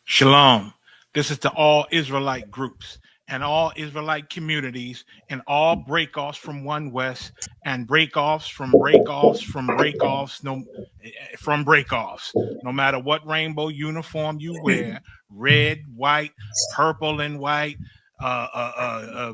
Shalom. This is to all Israelite groups and all Israelite communities and all breakoffs from One West and breakoffs from breakoffs from breakoffs from breakoffs. No matter what rainbow uniform you wear, red, white, purple, and white, uh, uh, uh,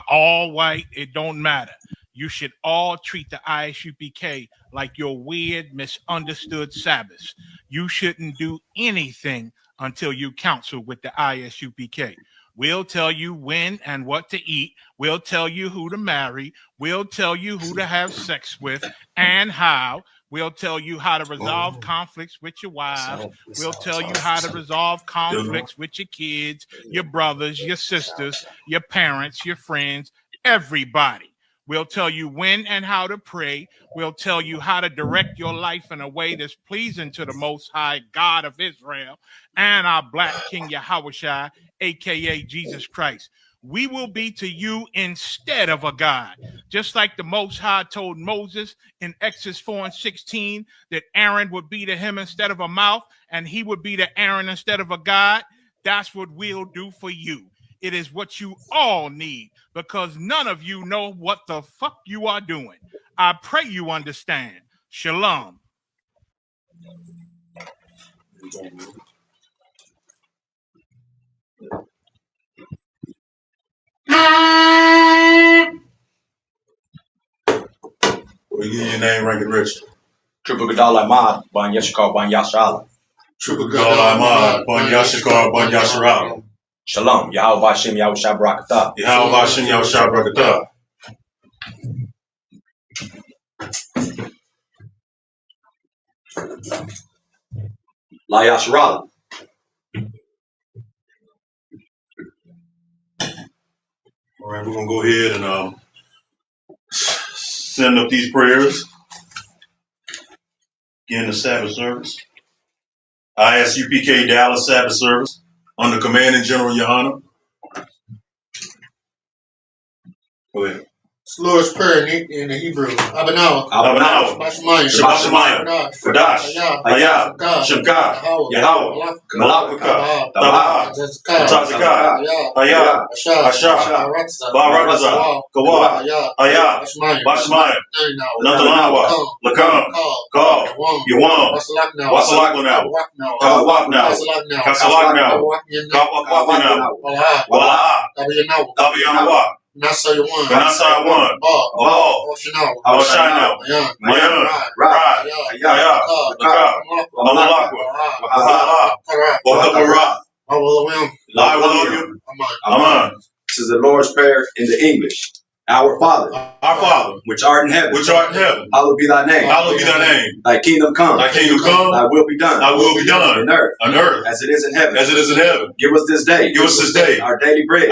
all white, it don't matter. You should all treat the ISUPK like your weird, misunderstood Sabbaths. You shouldn't do anything until you counsel with the ISUPK. We'll tell you when and what to eat. We'll tell you who to marry. We'll tell you who to have sex with and how. We'll tell you how to resolve conflicts with your wives. We'll tell you how to resolve conflicts with your kids, your brothers, your sisters, your parents, your friends, everybody. We'll tell you when and how to pray. We'll tell you how to direct your life in a way that's pleasing to the Most High God of Israel and our Black King Yahushua, aka Jesus Christ. We will be to you instead of a God. Just like the Most High told Moses in Exodus 4:16 that Aaron would be to him instead of a mouth and he would be to Aaron instead of a God. That's what we'll do for you. It is what you all need because none of you know what the fuck you are doing. I pray you understand. Shalom. We give you your name, rank, and register. Triple Gadal Ahmad, Ban Yashikar, Ban Yasharala. Triple Gadal Ahmad, Ban Yashikar, Ban Yasharala. Shalom, Yahweh Bashem, Yahweh Shabrakatah. Yahweh Bashem, Yahweh Shabrakatah. La Yasharala. All right, we're going to go ahead and send up these prayers. Again, the Sabbath service. ISUPK Dallas Sabbath service under Commanding General Yohana. Go ahead. It's the Lord's Prayer in the Hebrew. Abanawa. Shabbat Shemayim. Kadash. Hayah. Shemka. Yahweh. Malakaka. Tabah. Tazakah. Hayah. Asha. Barakaza. Kawa. Hayah. Bashmayim. Nantanawa. Lakam. Kal. Yuam. Wasalak now. Kawak now. Kasalak now. Kawak now. Wala'a. Tabiyanawa. Nasa one. Nasa one. Ball. Oshino. Mayan. Rad. Yaya. Laka. Mamalakwa. Wahala. Wakapara. Lie William. Aman. This is the Lord's Prayer in the English. Our Father, which art in heaven, hallowed be thy name. Thy kingdom come. Thy will be done. On earth, as it is in heaven. Give us this day. Our daily bread.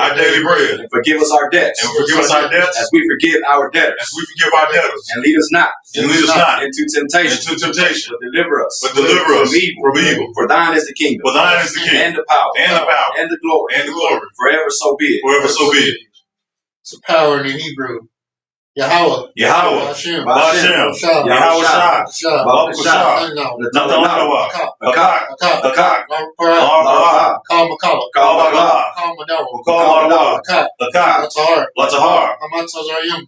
And forgive us our debts. As we forgive our debtors. And lead us not. Into temptation. But deliver us. From evil. For thine is the kingdom. And the power. And the glory. Forever so be it. It's the power in the Hebrew. Yahweh. Bashem. Yahweh Shah. Bakusha. Natanawa. Akak. Kalmadawa. Akak. Latahar.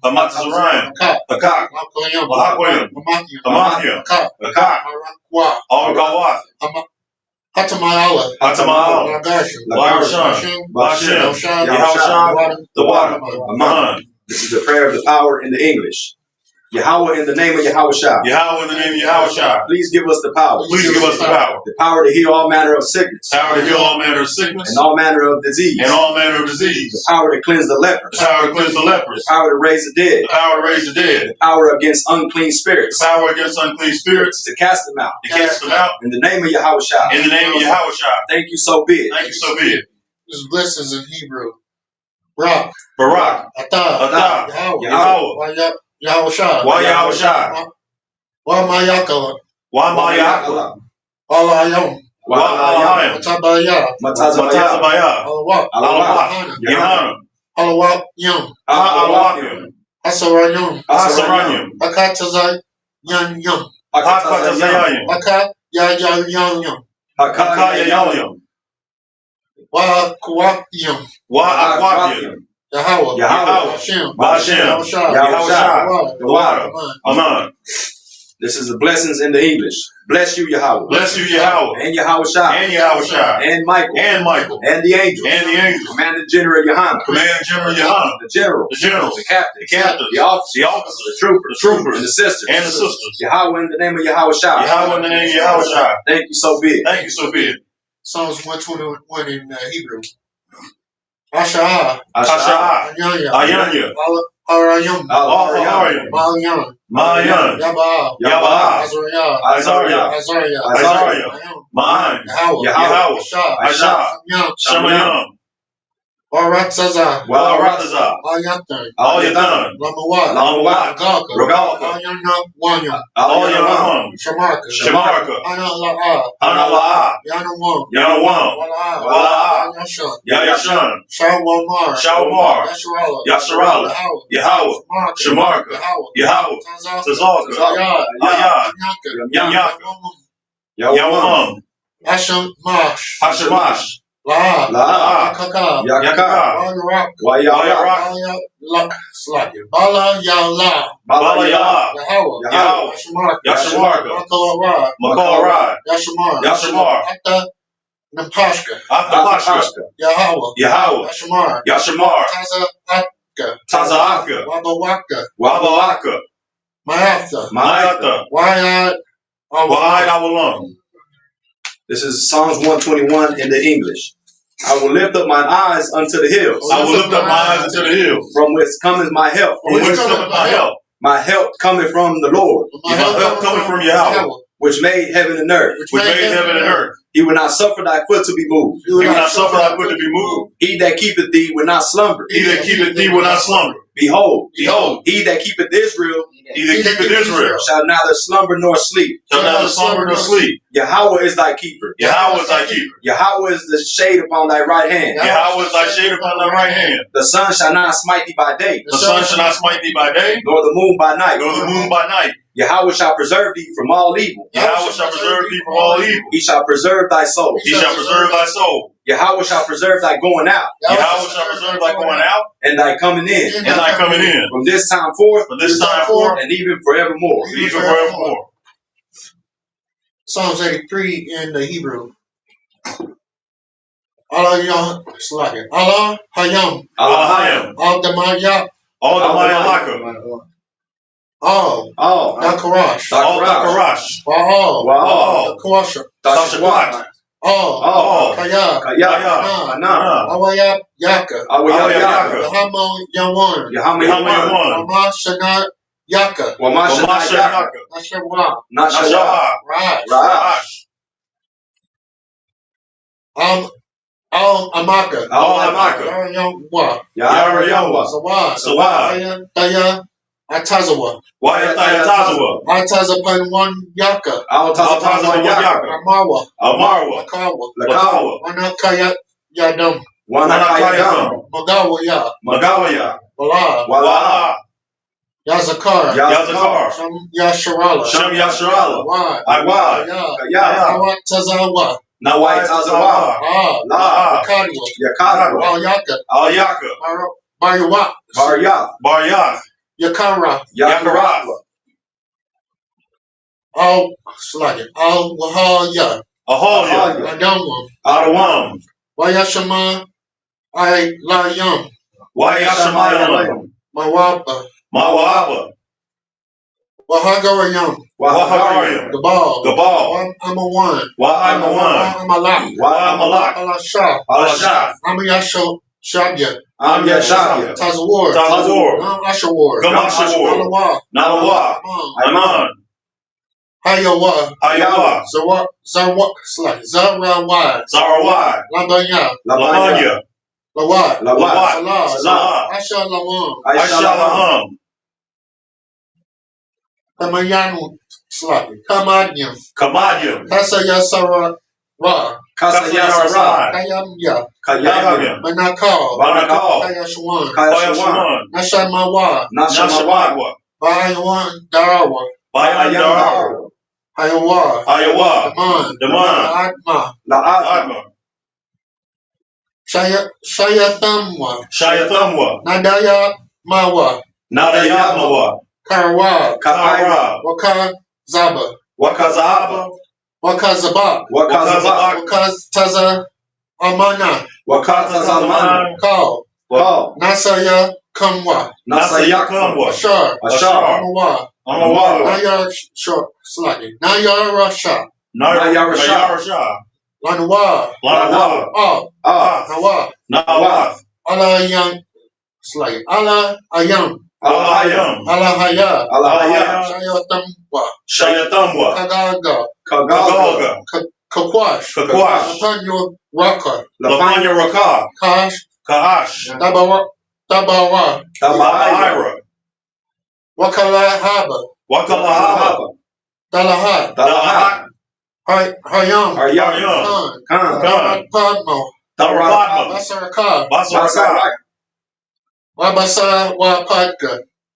Amatazarayim. Akak. Lahakwayim. Amahya. Akak. Algawath. Hatamayala. Bashem. Yahushua. The water. Aman. This is the prayer of the power in the English. Yahweh in the name of Yahushua. Please give us the power. The power to heal all manner of sickness. And all manner of disease. The power to cleanse the lepers. The power to raise the dead. The power against unclean spirits. To cast them out. In the name of Yahushua. Thank you, so be it. There's blessings in Hebrew. Barak. Atah. Yahweh. Yahushua. Wamayakala. Walayom. Matabaya. Alawak. Yohana. Alawak Yom. Asarayom. Akatazay Yan Yom. Akat Yayam Yom. Hakaya Yolim. Wa Kwakim. Wa Akwakim. Yahweh. Yahweh. Bashem. Yahushua. The water. Aman. This is the blessings in the English. Bless you, Yahweh. Bless you, Yahweh. And Yahushua. And Yahushua. And Michael. And Michael. And the angels. And the angels. Commander General Yohanan. Commander General Yohanan. The general. The generals. The captain. The captains. The officers. The officers. The troopers. The troopers. And the sisters. And the sisters. Yahweh in the name of Yahushua. Yahweh in the name of Yahushua. Thank you, so be it. Thank you, so be it. Psalms 121 in Hebrew. Asha'ah. Asha'ah. Ayanya. Harayim. Al-Harayim. Ma'ayan. Ma'ayan. Yaba'ah. Yaba'ah. Azariah. Azariah. Azariah. Azariah. Ma'an. Yahweh. Asha. Shamayam. Baratazah. Baratazah. Ayatan. Al-Yatan. Lamawat. Lamawat. Galka. Rogalka. Ayana. Al-Yamam. Shamarka. Shamarka. Anala'ah. Anala'ah. Yanawam. Yanawam. Wala'ah. Yashan. Yayashan. Shawamar. Shawamar. Yasharala. Yahweh. Shamarka. Yahweh. Tazalka. Ayad. Yamyaka. Yawam. Hashamash. Hashamash. La'a. Yakaka. Yakaka. Wayarak. Bala Yala. Bala Yala. Yahweh. Yashamarka. Makalawad. Makalawad. Yashamar. Yashamar. Atta Napashka. Atapashka. Yahweh. Yashamar. Yashamar. Yashamar. Tazaaka. Tazaaka. Wabawaka. Wabalaka. Mayatha. Mayatha. Wayad. Wa'ad Awalam. This is Psalms 121 in the English. I will lift up mine eyes unto the hills. I will lift up my eyes unto the hills. From whence cometh my help? From whence cometh my help? My help cometh from the Lord. My help cometh from Yahweh, which made heaven and earth. which made heaven and earth. He will not suffer thy foot to be moved. He will not suffer thy foot to be moved. He that keepeth thee will not slumber. He that keepeth thee will not slumber. Behold, Behold, he that keepeth Israel he that keepeth Israel shall neither slumber nor sleep. shall neither slumber nor sleep. Yahweh is thy keeper. Yahweh is thy keeper. Yahweh is the shade upon thy right hand. Yahweh is thy shade upon thy right hand. The sun shall not smite thee by day, The sun shall not smite thee by day, nor the moon by night. nor the moon by night. Yahweh shall preserve thee from all evil. Yahweh shall preserve thee from all evil. He shall preserve thy soul. He shall preserve thy soul. Yahweh shall preserve thy going out Yahweh shall preserve thy going out and thy coming in and thy coming in. from this time forth From this time forth and even forevermore. and even forevermore. Psalms 83 in the Hebrew. Allah Hayam. Alahayim. Al Damaya. All the Mayalaka. Al Dakarash. All Dakarash. Baal. Wow. Dakawasha. Tashawat. Al Kaya. Kaya. Awayab Yaka. Awayaka. Yahamo Yawan. Yahaman. Rama Shanat Yaka. Wamashayaka. Nashawa. Nashawa. Raj. Rash. Al Amaka. Amaka. Yarayamwa. Yahweh. Sawad. Sawad. Daya Atazawa. Wayatazawa. Atazapan one Yaka. Altazawa Yaka. Amawa. Amarwa. Makawa. Lakawa. Wanakaya Yadam. Wanakayam. Magawa Ya. Magawaya. Wala. Wala. Yazakar. Yazakar. Sham Yasharala. Shem Yasharala. Wad. Iwad. Kaya. Awat Tazawa. Nawai. La. Yakadwa. Yakadwa. Al Yaka. Al Yaka. Baryawak. Barya. Baryak. Yakara. Yakara. Al Slaget. Al Wahaya. Aholia. Adamwa. Adawam. Wayashama. I Layam. Wayashamayam. Mawapa. Mawaba. Wahagarayam. Wahagariam. Gabal. Gabal. Amawan. Wa'amawan. Amalak. Wa'amalak. Alasha. Alasha. Amayasha Shabya. Am Yashavia. Tazawar. Tazawar. Ashawar. Gamashawar. Alawa. Nalawa. Iman. Hayawa. Hayawa. Zarawad. Zarawad. Labanya. Lamanya. Lawad. Lawad. Salah. Asha Lawam. Aishalaham. Kamayanu. Kamanyam. Kamadyam. Kasaya Sarah. Kasayasara. Kayamya. Kayamya. Manakal. Banakal. Kayashwan. Kayashwan. Nashamawa. Nashamawa. Nashawadwa. Bayawan Darawa. Bayandar. Hayawa. Hayawa. Daman. Daman. Atma. Atma. Shayatamwa. Shayatamwa. Nadaya Mawa. Nadayamawa. Karwa. Kaira. Wakazaba. Wakazaba. Wakazaba. Wakazaba. Wakazaza Amana. Wakazazamana. Call. Nasaya Kamwa. Nasayakamwa. Ashar. Amawa. Amawa. Nayar Shor. Sluggy. Nayar Rasha. Nayarasha. Lanawa. Lanawa. Nawa. Nawa. Allah Young. Sluggy. Allah Ayam. Alahayam. Alahaya. Alahaya. Shayatamwa. Shayatamwa. Kagaga. Kagaga. Kakwash. Kakwash. Lapanyo Raka. Lapanya Raka. Kash. Kaash. Tabawa. Tabaira. Wakalahaba. Wakalahaba. Dalahat. Dalahat. Hayam. Khan. Padmo. Taradma. Basaraka. Basaraka. Wabasa Wapadka.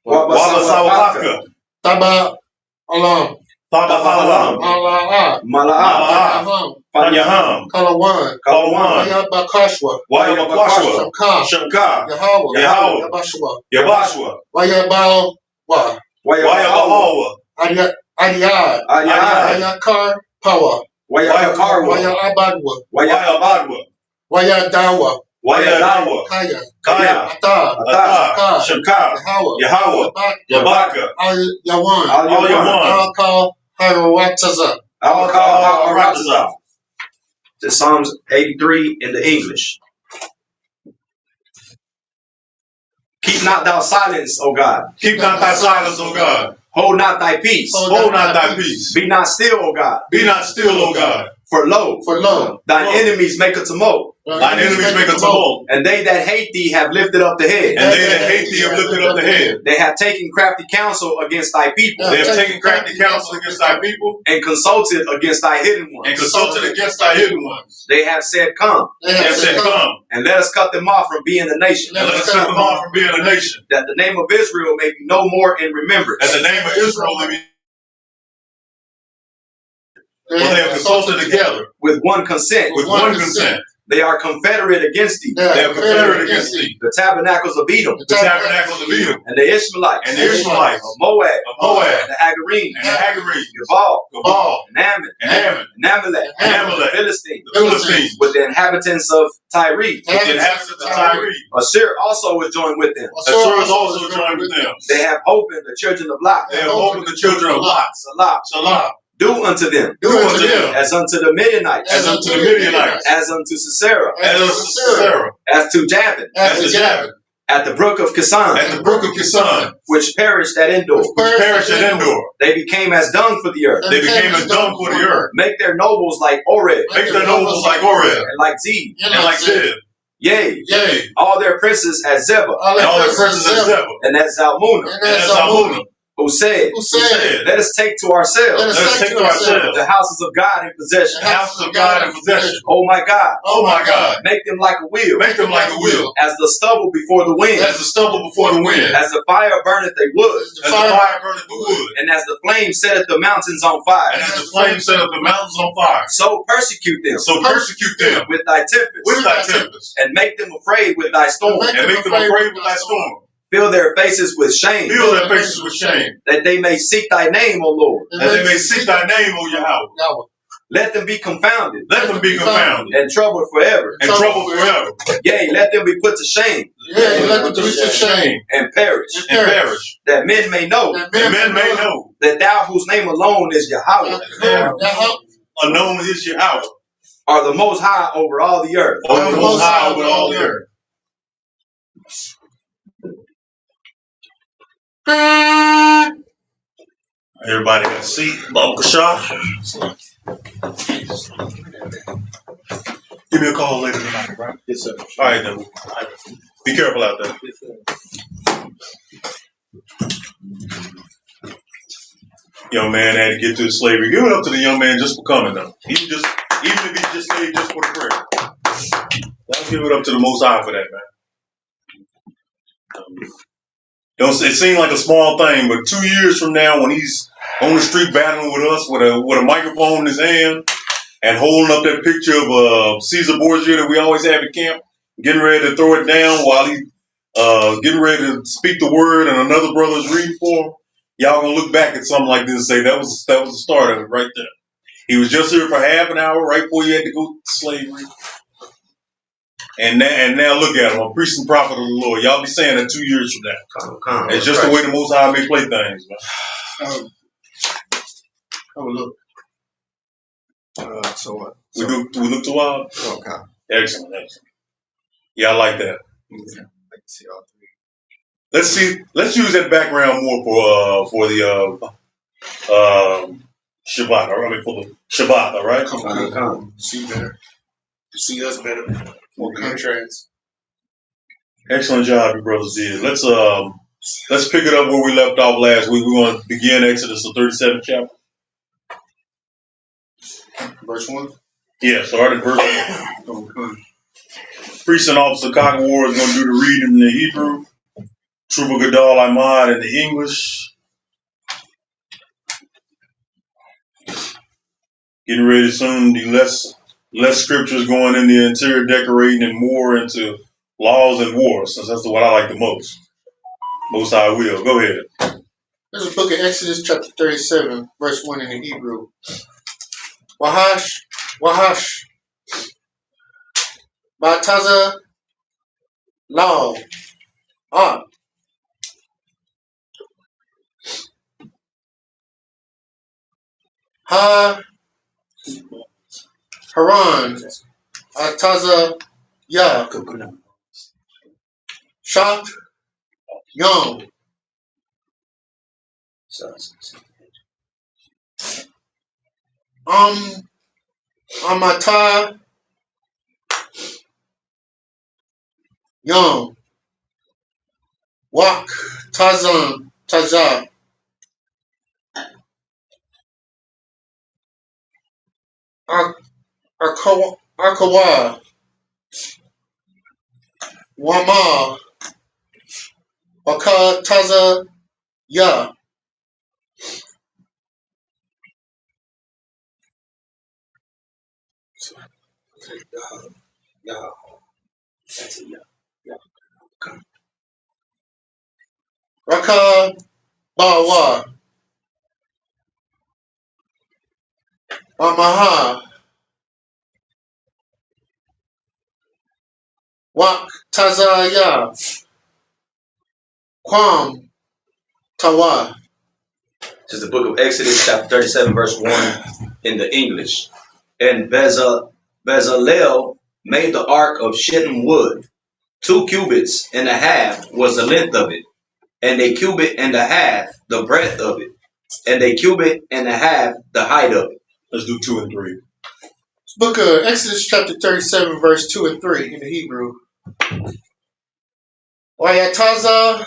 Wabasawaka. Taba Alam. Tabahalam. Mala'a. Panyaham. Kalawan. Wayabakashwa. Wayabakwashwa. Shamka. Yahweh. Yabashwa. Wayabawa. Wayabahawa. Adiyad. Wayakar Pawa. Wayabadwa. Wayabadwa. Wayadawa. Wayadawa. Kaya. Ata. Shamka. Yahweh. Yabaka. Yawan. Al-Yawan. Al-Kal To Psalms 83 in the English. Keep not thou silence, O God. Keep not thy silence, O God. Hold not thy peace. Hold not thy peace. Be not still, O God. Be not still, O God. For lo, thine enemies make a tumult. Thine enemies make a tumult. And they that hate thee have lifted up the head. And they that hate thee have lifted up the head. They have taken crafty counsel against thy people. They have taken crafty counsel against thy people. And consulted against thy hidden ones. And consulted against thy hidden ones. They have said, Come. They have said, Come. And let us cut them off from being a nation. And let us cut them off from being a nation. That the name of Israel may be no more in remembrance. That the name of Israel may be. They have consulted together. With one consent. With one consent. They are confederate against thee. They are confederate against thee. The tabernacles of Edom. The tabernacles of Edom. And the Ishmaelites. And the Ishmaelites. Of Moab. And the Hagarine. And the Hagarine. Gabal. And Ammon. And Amalek. The Philistines. With the inhabitants of Tyre. Assur also was joined with them. Assur is also joined with them. They have opened the children of Lot. They have opened the children of Lot. Salah. Do unto them. As unto the Midianites. As unto the Midianites. As unto Sisera. As unto Sisera. As to Jabin. As to Jabin. At the brook of Kisan. At the brook of Kisan. Which perished at Endor. They became as dung for the earth. They became as dung for the earth. Make their nobles like Oreb. Make their nobles like Oreb. And like Zeb. And like Zeb. Yea. All their princes as Zebah. And as Zalmunna. Who said, let us take to ourselves the houses of God in possession. Oh my God. Make them like a wheel. As the stubble before the wind. As the fire burneth a wood. And as the flame setteth the mountains on fire. So persecute them. With thy tempest. And make them afraid with thy storm. Fill their faces with shame. That they may seek thy name, O Lord. O Yahweh. Let them be confounded. And troubled forever. Yea, let them be put to shame. And perish. That men may know. That thou whose name alone is Yahweh. Unknown is Yahweh. Are the most high over all the earth. Everybody got a seat. Uncle Shaw. Give me a call later tonight, right? Yes, sir. All right, then. Be careful out there. Yes, sir. Young man had to get through slavery. Give it up to the young man just for coming, though. Even if he just stayed just for the prayer. Let's give it up to the Most High for that, man. It seemed like a small thing, but 2 years from now, when he's on the street battling with us with a microphone in his hand and holding up that picture of Caesar Borgia that we always have at camp, getting ready to throw it down while he getting ready to speak the word and another brother's reading for him, y'all gonna look back at something like this and say that was the start of it right there. He was just here for half an hour right before he had to go to slavery. And now look at him, a priest and prophet of the Lord. Y'all be saying that 2 years from now. It's just the way the Most High may play things, man. Oh, look. We look to wild? Okay. Excellent. Yeah, I like that. Yeah, I can see all three. Let's use that background more for the Shabbat. I mean for the Shabbat, all right? Come. See better. See us better. More contrast. Excellent job, you brothers did. Let's pick it up where we left off last week. We're going to begin Exodus, the 37th chapter. Verse 1? Yeah, start at verse 1. Okay. Priest and officer Cockawar is going to do the reading in the Hebrew. Trooper Gadal Ahmad in the English. Getting ready soon to less scriptures going in the interior decorating and more into laws and wars, since that's what I like the most. Most I will. Go ahead. This is the book of Exodus, chapter 37, verse 1 in the Hebrew. Wahash, Bataza, Law, Ha, Haran, Ataza, Ya, Shak, Yom, Amata, Yom, Wak, Tazan, Taza, Akawa, Wama, Waka, Taza, Ya, Raka, Bawa, Wamaha, Wak, Taza, Ya, Kwam, Tawa. This is the book of Exodus, chapter 37, verse 1 in the English. And Bezalel made the ark of shittim wood. 2 cubits and a half was the length of it, and a cubit and a half the breadth of it, and a cubit and a half the height of it. Let's do 2 and 3. Book of Exodus, chapter 37, verse 2 and 3 in the Hebrew. Wayataza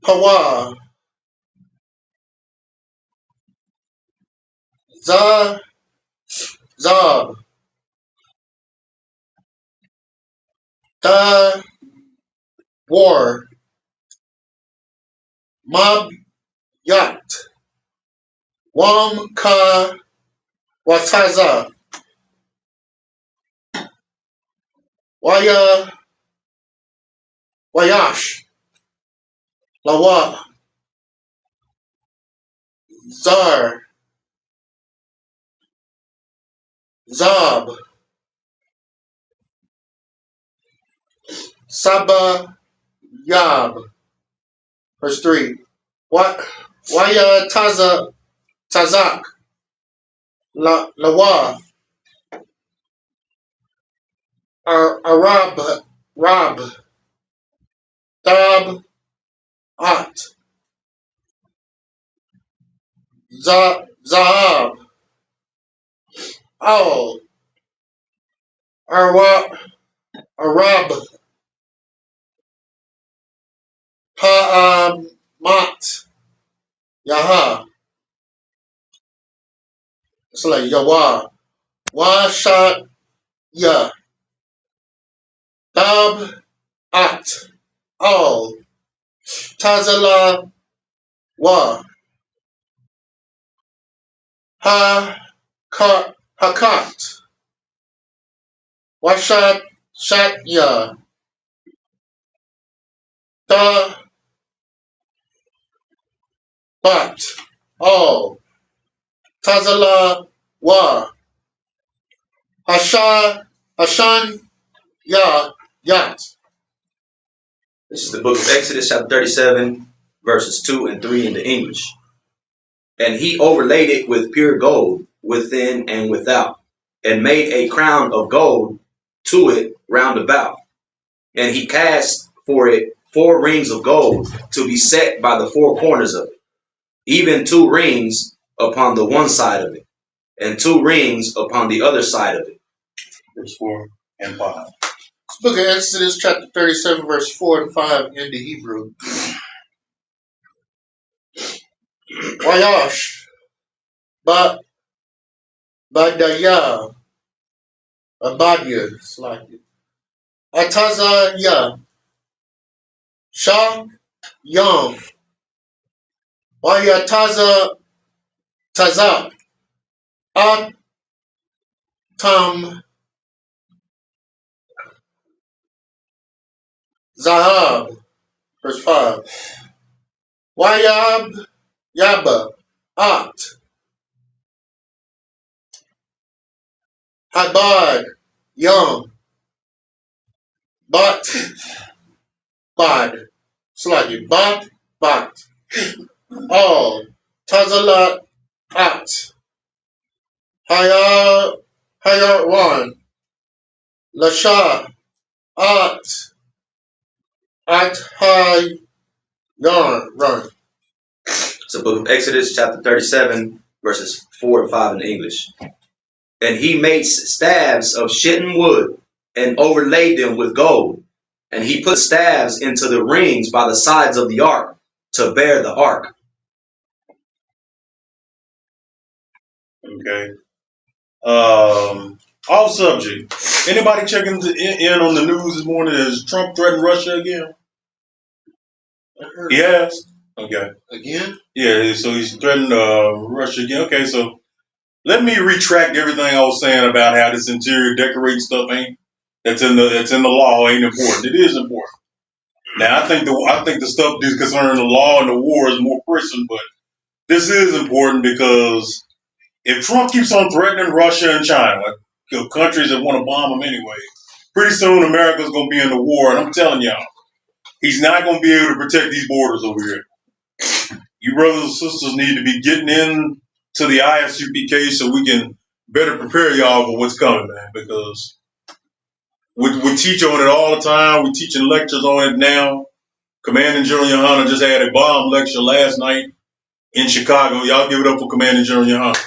Pawa Zab Da War Mab Yat Wam Ka Wataza Wayash Lawa Zar Zab Saba Yab. Verse 3. Tazak Lawa Arab Rab Tab At Zahab Al Arab Pa'amat Yaha. It's like Yawa. Washat Ya. Tab At Al Tazala wa hakat washat shatya ta bat all Tazala wa hashan yat. This is the book of Exodus, chapter 37, verses 2 and 3 in the English. And he overlaid it with pure gold within and without, and made a crown of gold to it round about. And he cast for it 4 rings of gold to be set by the 4 corners of it, even 2 rings upon the one side of it, and 2 rings upon the other side of it. Verse 4 and 5. Book of Exodus, chapter 37, verse 4 and 5 in the Hebrew. Wayash, Badaya, Abadia, Slakia. Ataza Ya, Shah, Yam, Wayataza, Taza, Atam, Zahab, verse 5. Wayab, Yaba, At, Habad, Yam, Bat, Bad, Slakia, Bat, all, Tazalat, At, Hayarwan, Lasha, At Hay run. It's the book of Exodus, chapter 37, verses 4 and 5 in the English. And he made staves of shittim wood and overlaid them with gold. And he put staves into the rings by the sides of the ark to bear the ark. Okay. Off subject. Anybody checking in on the news this morning? Has Trump threatened Russia again? He has? Okay. Again? Yeah, so he's threatened Russia again. Okay, so let me retract everything I was saying about how this interior decorating stuff that's in the law ain't important. It is important. Now I think the stuff that's concerning the law and the war is more pressing, but this is important because if Trump keeps on threatening Russia and China, countries that want to bomb him anyway, pretty soon America's going to be in the war. And I'm telling y'all, he's not going to be able to protect these borders over here. You brothers and sisters need to be getting in to the ISUPK so we can better prepare y'all for what's coming, man, because we teach on it all the time. We're teaching lectures on it now. Commanding General Yohana just had a bomb lecture last night in Chicago. Y'all give it up for Commanding General Yohana.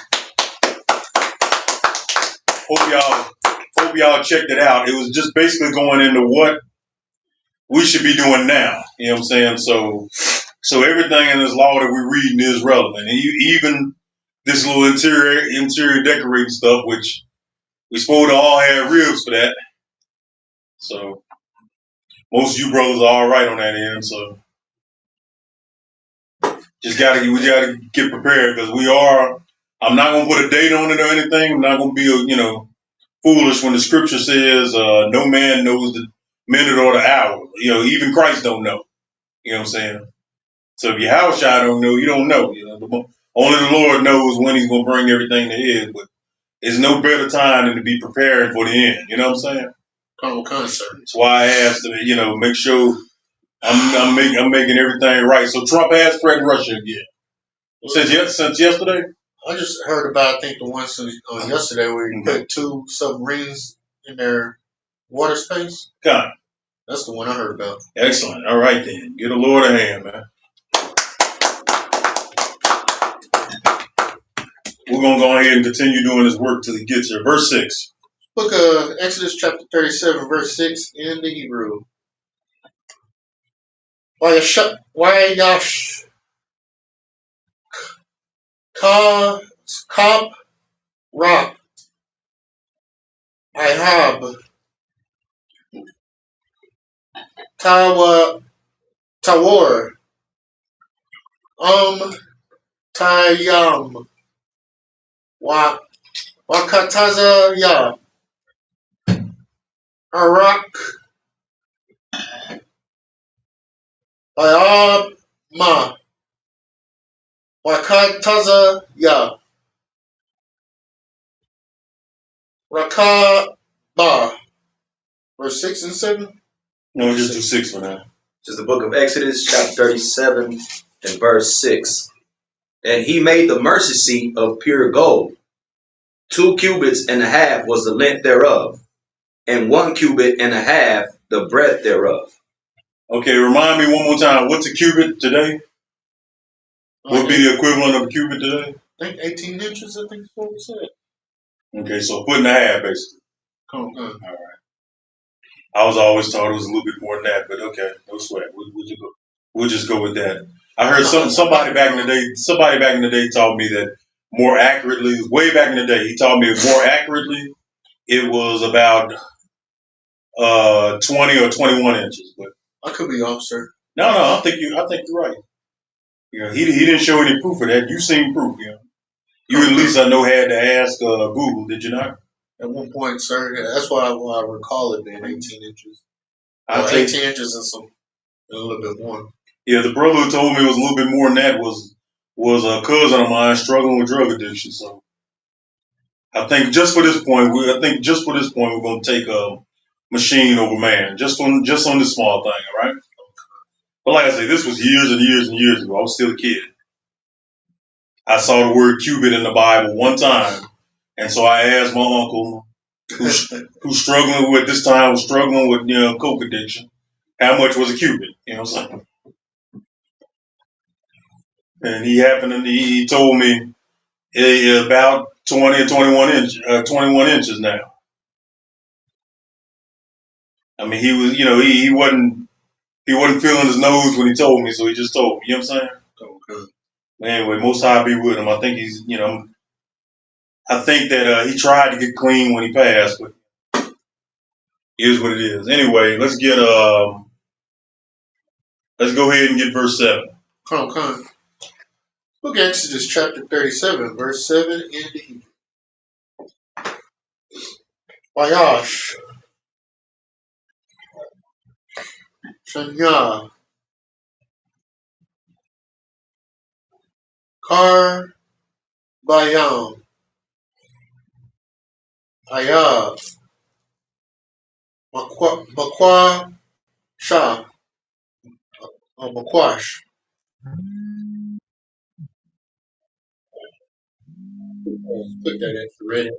Hope y'all checked it out. It was just basically going into what we should be doing now. You know what I'm saying? So everything in this law that we're reading is relevant. Even this little interior decorating stuff, which we supposed to all have ribs for that. So most of you brothers are all right on that end. So we gotta get prepared because I'm not gonna put a date on it or anything. I'm not gonna be foolish when the scripture says no man knows the minute or the hour. Even Christ don't know. You know what I'm saying? So if your house child don't know, you don't know. Only the Lord knows when he's gonna bring everything to head, but there's no better time than to be preparing for the end. You know what I'm saying? Concert. That's why I asked to, make sure I'm making everything right. So Trump has threatened Russia again. Since yesterday? I just heard about, I think, the one since yesterday where he put 2 submarines in their water space. God. That's the one I heard about. Excellent. All right, then. Get the Lord a hand, man. We're going to go ahead and continue doing this work till he gets here. Verse 6. Book of Exodus chapter 37, verse 6 in the Hebrew. Wayash Kab Rock Ihab Tawa Tawar. Tayam. Wakataza ya. Arak. Ayab ma. Wakataza ya. Rakaba. Verse 6 and 7? No, just do 6 for now. Just the book of Exodus, chapter 37, and verse 6. And he made the mercy seat of pure gold. 2 cubits and a half was the length thereof, and 1 cubit and a half the breadth thereof. Okay, remind me one more time. What's a cubit today? What would be the equivalent of a cubit today? I think 18 inches, I think is what we said. Okay, so 1.5 basically. Come on. All right. I was always taught it was a little bit more than that, but okay, no sweat. We'll just go with that. I heard somebody back in the day. Somebody back in the day taught me that more accurately, way back in the day, he taught me more accurately. It was about 20 or 21 inches. But I could be off, sir. No, I think you're right. You know, he didn't show any proof of that. You seen proof, you know. You at least I know had to ask Google, did you not? At one point, sir. Yeah, that's why I recall it being 18 inches. Well, 18 inches and a little bit more. Yeah, the brother who told me it was a little bit more than that was a cousin of mine struggling with drug addiction. So I think just for this point, we're going to take a machine over man, just on this small thing, all right? But like I say, this was years and years and years ago. I was still a kid. I saw the word cubit in the Bible one time, and so I asked my uncle, who's struggling with coke addiction, how much was a cubit? You know what I'm saying? And he told me about 20 or 21 inches now. I mean, he was, he wasn't feeling his nose when he told me, so he just told me. You know what I'm saying? Okay. Anyway, most high be with him. I think I think that he tried to get clean when he passed, but it is what it is. Anyway, let's go ahead and get verse 7. Come on. Book of Exodus chapter 37, verse 7 in the Hebrew. Vayash. Shanya. Kar Bayam. Ayab. Makwa Shah. Makwash. Put that in for ready.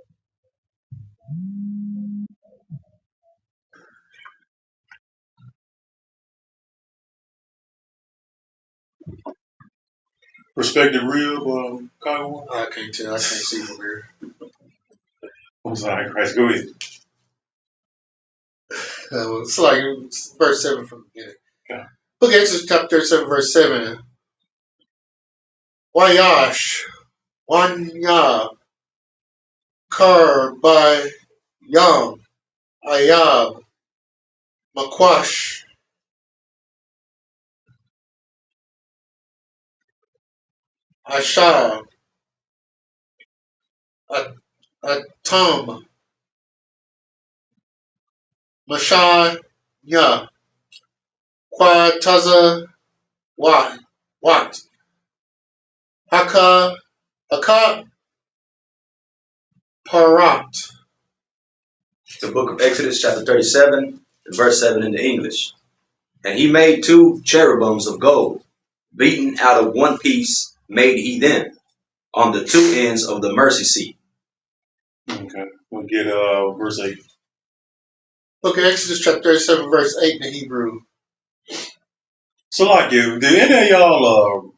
Perspective real, Kyle? I can't tell. I can't see from here. I'm sorry, Christ. Go ahead. It's like verse 7 from the beginning. Okay. Book of Exodus chapter 37, verse 7. Wayash. Wanya. Kar Bayam. Ayab. Makwash. Ashar. Atam. Mashanya. Kwataza. Wat. Haka. Parat. The book of Exodus, chapter 37, verse 7 in the English. And he made 2 cherubims of gold, beaten out of 1 piece made he them, on the 2 ends of the mercy seat. Okay, we'll get verse 8. Book of Exodus chapter 37, verse 8 in the Hebrew. So, like, do any of y'all,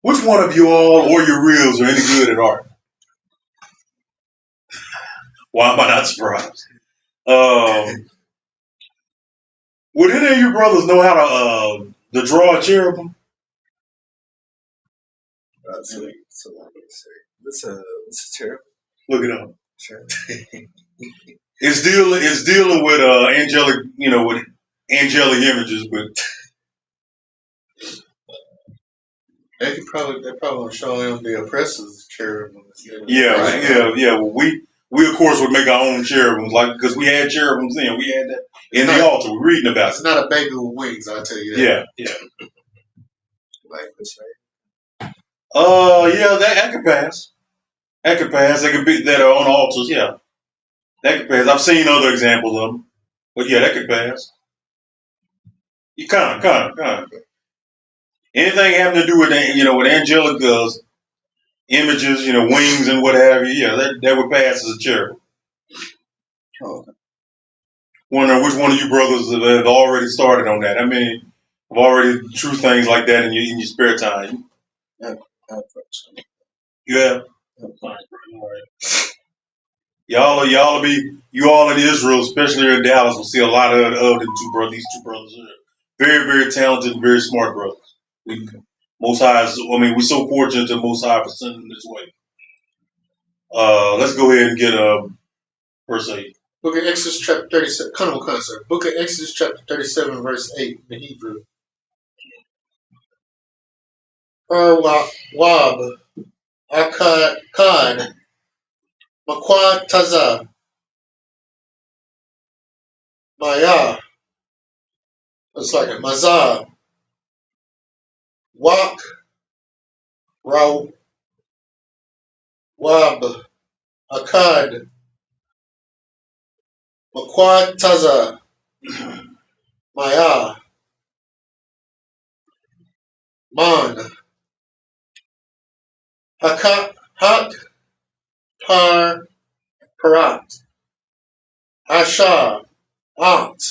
which one of you all or your reels are any good at art? Why am I not surprised? Would any of you brothers know how to draw a cherubim? This is cherub. Look it up. Sure. It's dealing with angelic, with angelic images, but They probably want to show him the oppressor's cherubim. Yeah, right. Yeah. Well, we of course would make our own cherubims, like because we had cherubims then. We had that in the altar. We're reading about it. It's not a baby with wings, I'll tell you that. Yeah. Like this, right? Yeah, that could pass. That could pass. That could be that are on altars. Yeah, that could pass. I've seen other examples of them, but yeah, that could pass. You kind of. Anything having to do with with angelic images, wings and what have you. Yeah, that would pass as a cherub. Oh. Wondering which one of you brothers have already started on that. I mean, have already drew things like that in your spare time. Yeah. You have. You all in Israel, especially here in Dallas, will see a lot of these two brothers. Very, very talented, and very smart brothers. Most High, we're so fortunate to Most High for sending them this way. Let's go ahead and get verse 8. Book of Exodus chapter 37. Book of Exodus chapter 37, verse 8 in the Hebrew. Wab, Akkad, Makwad Taza, Maya. It's like a Mazah, Wak, Raw, Wab, Akkad, Makwad Taza, Maya, Man, Hak, Par, Parat, Asha, Ant,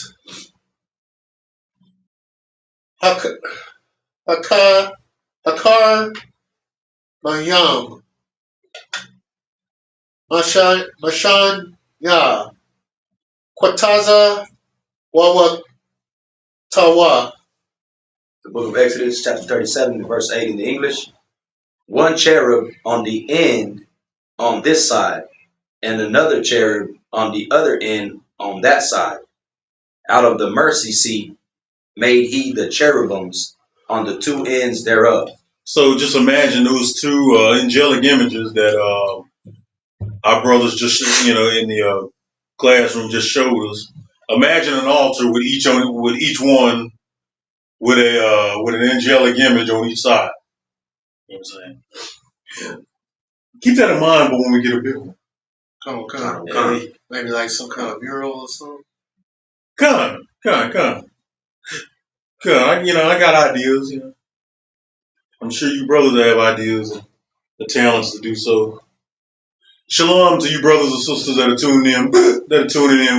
Hakar, Mayam, Mashan, Ya, Kwataza, Wawa, Tawa. The book of Exodus, chapter 37, verse 8 in the English. One cherub on the end on this side, and another cherub on the other end on that side. Out of the mercy seat made he the cherubims on the two ends thereof. So just imagine those two angelic images that our brothers just in the classroom just showed us. Imagine an altar with each one with an angelic image on each side. You know what I'm saying? Keep that in mind, but when we get a big one. Come. Maybe like some kind of mural or something. Come. I got ideas. I'm sure you brothers have ideas and the talents to do so. Shalom to you brothers and sisters that are tuning in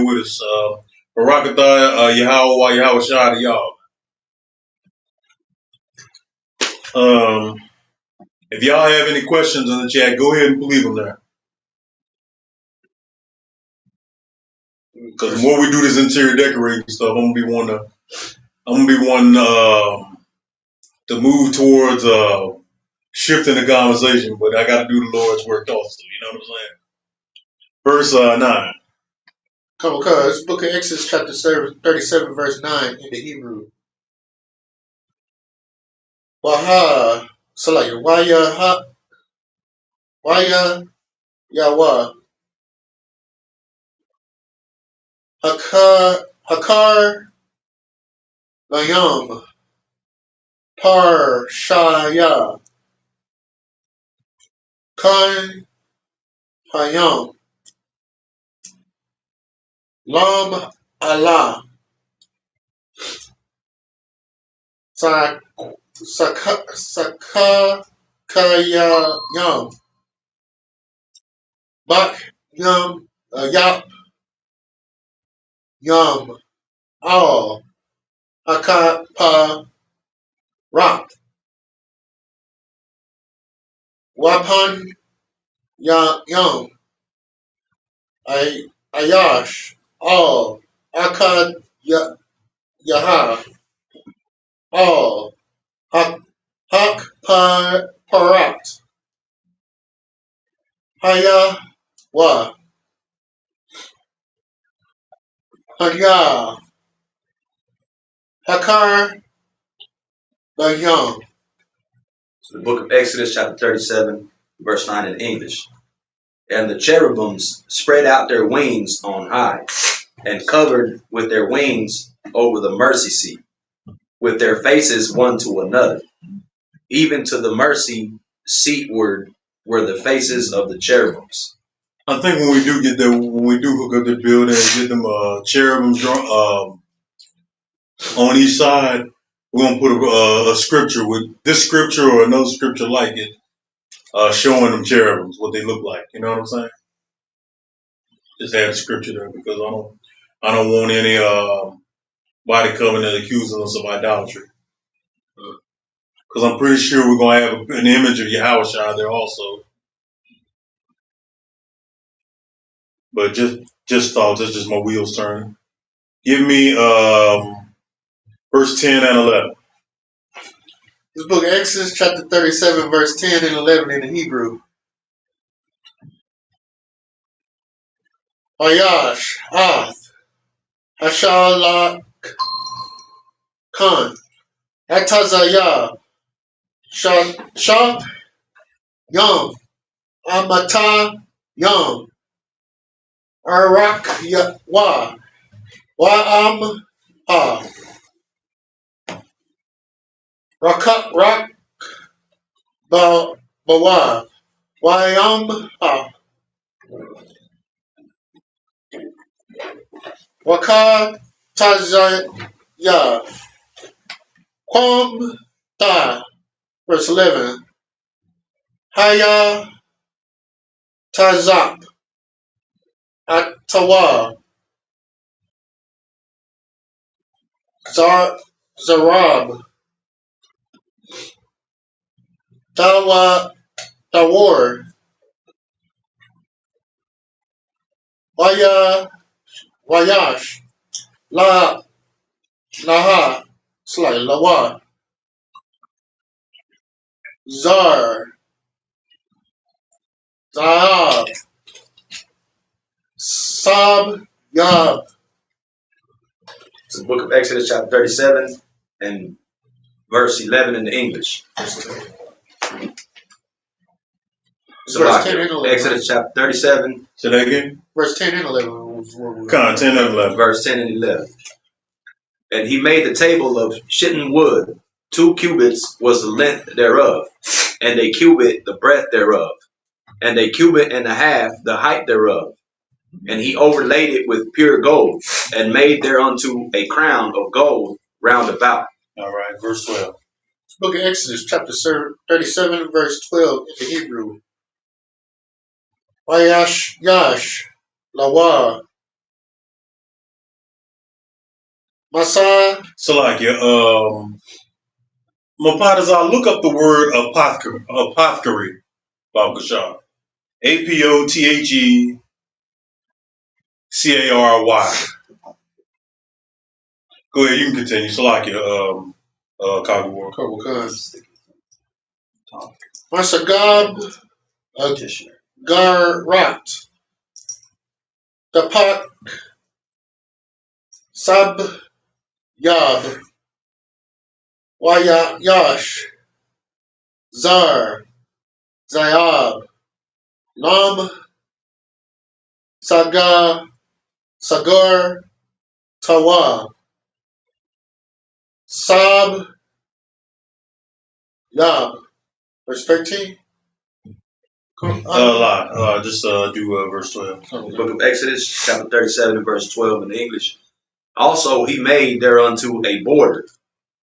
with us. Barakatah, Yahweh Shah to y'all. If y'all have any questions in the chat, go ahead and leave them there. Because the more we do this interior decorating stuff, I'm gonna be one to move towards shifting the conversation, but I got to do the Lord's work also. You know what I'm saying? Verse 9. Come on, it's book of Exodus chapter 37, verse 9 in the Hebrew. Waha, so like Waya, Yawa, Hakar, Layam, Par, Shaya, Kan, Hayam, Lam, Allah, Sakayam, Bak, Yam, Yap, Yam, Al, Akapa, Rat, Wapan, Yam, Ayash, Al, Akad, Yaha, Al, Hak, Parat, Haya, Wa, Haya, Hakar, Bayam. So the book of Exodus, chapter 37, verse 9 in English. And the cherubims spread out their wings on high, and covered with their wings over the mercy seat, with their faces one to another. Even to the mercy seatward were the faces of the cherubims. I think when we do get there, when we do hook up the building and get them cherubims on each side, we're gonna put a scripture with this scripture or another scripture like it, showing them cherubims what they look like. You know what I'm saying? Just add the scripture there because I don't want any body coming and accusing us of idolatry. Because I'm pretty sure we're gonna have an image of Yahushua there also. But just thoughts. That's just my wheels turning. Give me verse 10 and 11. This book of Exodus, chapter 37, verse 10 and 11 in the Hebrew. Ayash, Hashalak, Khan, Atazayah, Shah, Yom, Amata, Yom, Arak, Wa'am, Rak, Bawa, Wa'am, Waka, Tazayah, Kwam, Ta, verse 11, Haya, Tazap, Atawa, Zarab, Dawar, Wayash, Laha, Lawa, Zar, Zahab, Sab, Yab. It's the book of Exodus, chapter 37, and verse 11 in the English. So verse 10 and 11. Exodus chapter 37. Say that again? Verse 10 and 11 was where we were. 10 and 11. Verse 10 and 11. And he made the table of shittim wood. 2 cubits was the length thereof, and a cubit the breadth thereof, and a cubit and a half the height thereof. And he overlaid it with pure gold, and made thereunto a crown of gold round about. All right, verse 12. Book of Exodus, chapter 37, verse 12 in the Hebrew. Wayash, Lawa, Masa. Salakia, Mapadazar, look up the word apothecary, Baba Kashar. Apothecary. Go ahead, you can continue. Salakia, Kagawar. Couple guns. Masagab, Garat, Dapak, Sab, Yab, Wayash, Zar, Zayab, Lam, Sagar, Tawa, Sab, Yab. Verse 13. Just do verse 12. The book of Exodus, chapter 37, and verse 12 in the English. Also he made thereunto a border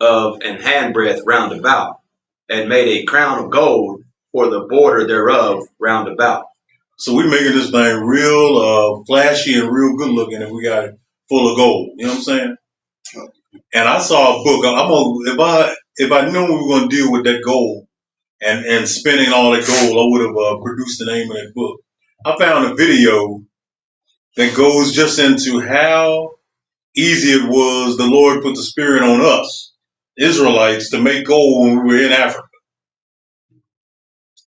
of an handbreadth round about, and made a crown of gold for the border thereof round about. So we're making this thing real flashy and real good looking, and we got it full of gold. You know what I'm saying? And I saw a book. If I knew we were going to deal with that gold and spending all that gold, I would have produced the name of that book. I found a video that goes just into how easy it was the Lord put the Spirit on us, Israelites, to make gold when we were in Africa,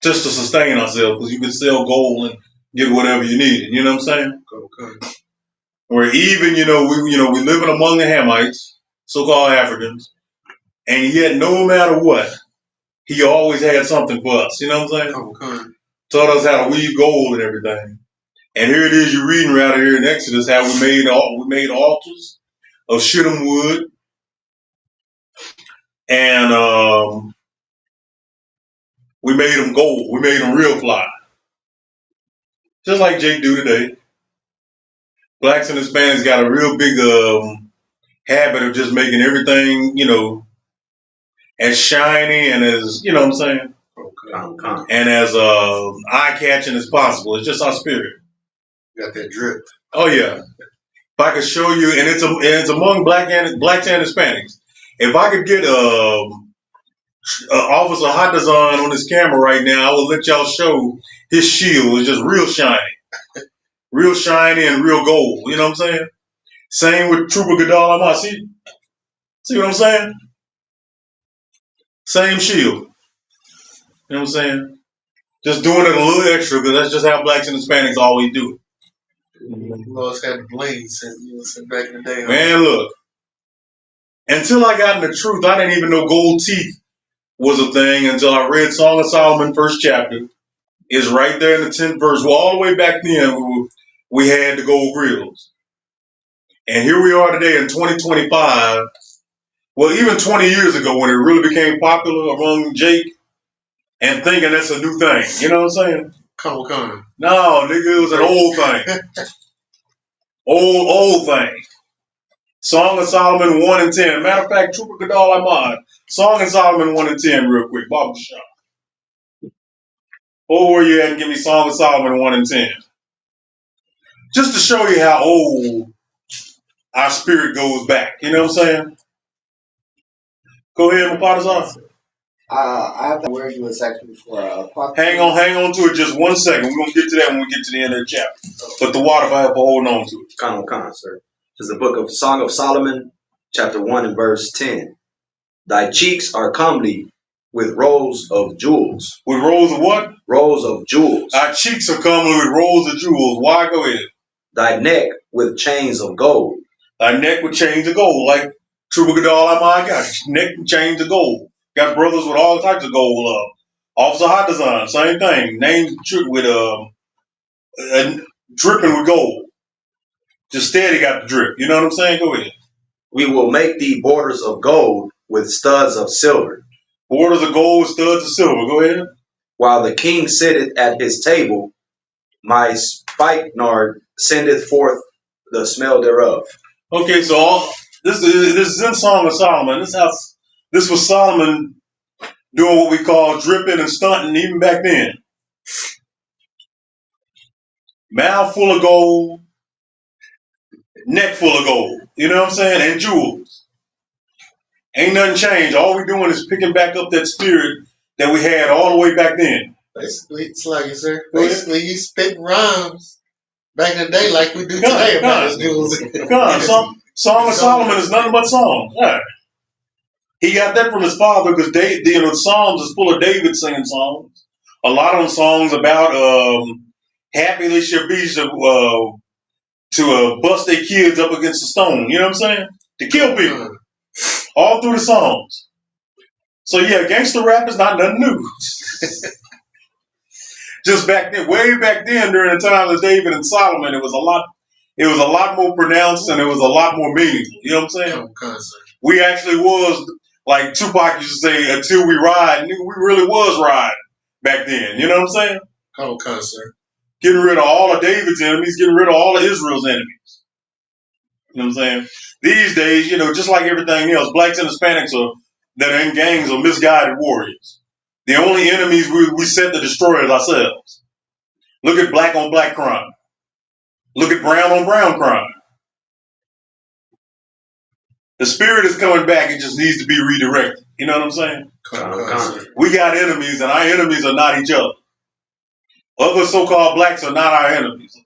just to sustain ourselves, because you could sell gold and get whatever you needed. You know what I'm saying? Okay. Where even we living among the Hamites, so-called Africans, and yet no matter what, he always had something for us. You know what I'm saying? Okay. Taught us how to weave gold and everything. And here it is, you're reading right here in Exodus how we made altars of shittim wood, and we made them gold. We made them real fly, just like Jake do today. Blacks and Hispanics got a real big habit of just making everything, as shiny and as what I'm saying, and as eye catching as possible. It's just our spirit. Got that drip. Oh yeah. If I could show you, and it's among blacks and Hispanics. If I could get Officer Hotazan on his camera right now, I will let y'all show his shield. It's just real shiny and real gold. You know what I'm saying? Same with Trooper Gadal Ahmad. See what I'm saying? Same shield. You know what I'm saying? Just doing it a little extra because that's just how blacks and Hispanics always do it. We always had the bling since back in the day. Man, look. Until I got in the truth, I didn't even know gold teeth was a thing until I read Song of Solomon, first chapter. It's right there in the 10th verse. Well, all the way back then, we had the gold grills. And here we are today in 2025. Well, even 20 years ago when it really became popular among Jake and thinking that's a new thing. You know what I'm saying? Come on. No, nigga, it was an old thing. old thing. Song of Solomon 1 and 10. Matter of fact, Trooper Gadal Ahmad. Song of Solomon 1 and 10 real quick. Bobby Shop. Oh, where you at and give me Song of Solomon 1 and 10. Just to show you how old our spirit goes back. You know what I'm saying? Go ahead, Mapatazar. I have to where you was actually for Hang on to it just 1 second. We're going to get to that when we get to the end of the chapter. But the water Bible, hold on to it. Khan, sir. This is the book of Song of Solomon, chapter 1 and verse 10. Thy cheeks are comely with rows of jewels. With rows of what? Rows of jewels. Our cheeks are comely with rows of jewels. Why? Go ahead. Thy neck with chains of gold. Thy neck with chains of gold. Like Trooper Gadal Ahmad got neck with chains of gold. Got brothers with all types of gold. Officer Hotazan, same thing. Names with dripping with gold. Just steady got the drip. You know what I'm saying? Go ahead. We will make thee borders of gold with studs of silver. Borders of gold, studs of silver. Go ahead. While the king sitteth at his table, my spikenard sendeth forth the smell thereof. Okay, so this is in Song of Solomon. This was Solomon doing what we call dripping and stunting even back then. Mouth full of gold, neck full of gold. You know what I'm saying? And jewels. Ain't nothing changed. All we doing is picking back up that spirit that we had all the way back then. Basically, it's like you sir. Basically, you spit rhymes back in the day like we do today about his jewels. Song of Solomon is nothing but songs. Yeah. He got that from his father because the Psalms is full of David singing songs. A lot of them songs about happy they should be to bust their kids up against a stone. You know what I'm saying? To kill people. All through the songs. So yeah, gangster rap is not nothing new. Just back then, way back then, during the time of David and Solomon, it was a lot more pronounced and it was a lot more meaningful. You know what I'm saying? We actually was, like Tupac used to say, until we ride, nigga, we really was riding back then. You know what I'm saying? Getting rid of all of David's enemies, getting rid of all of Israel's enemies. You know what I'm saying? These days, just like everything else, blacks and Hispanics that are in gangs are misguided warriors. The only enemies we set to destroy is ourselves. Look at black on black crime. Look at brown on brown crime. The spirit is coming back. It just needs to be redirected. You know what I'm saying? We got enemies, and our enemies are not each other. Other so-called blacks are not our enemies.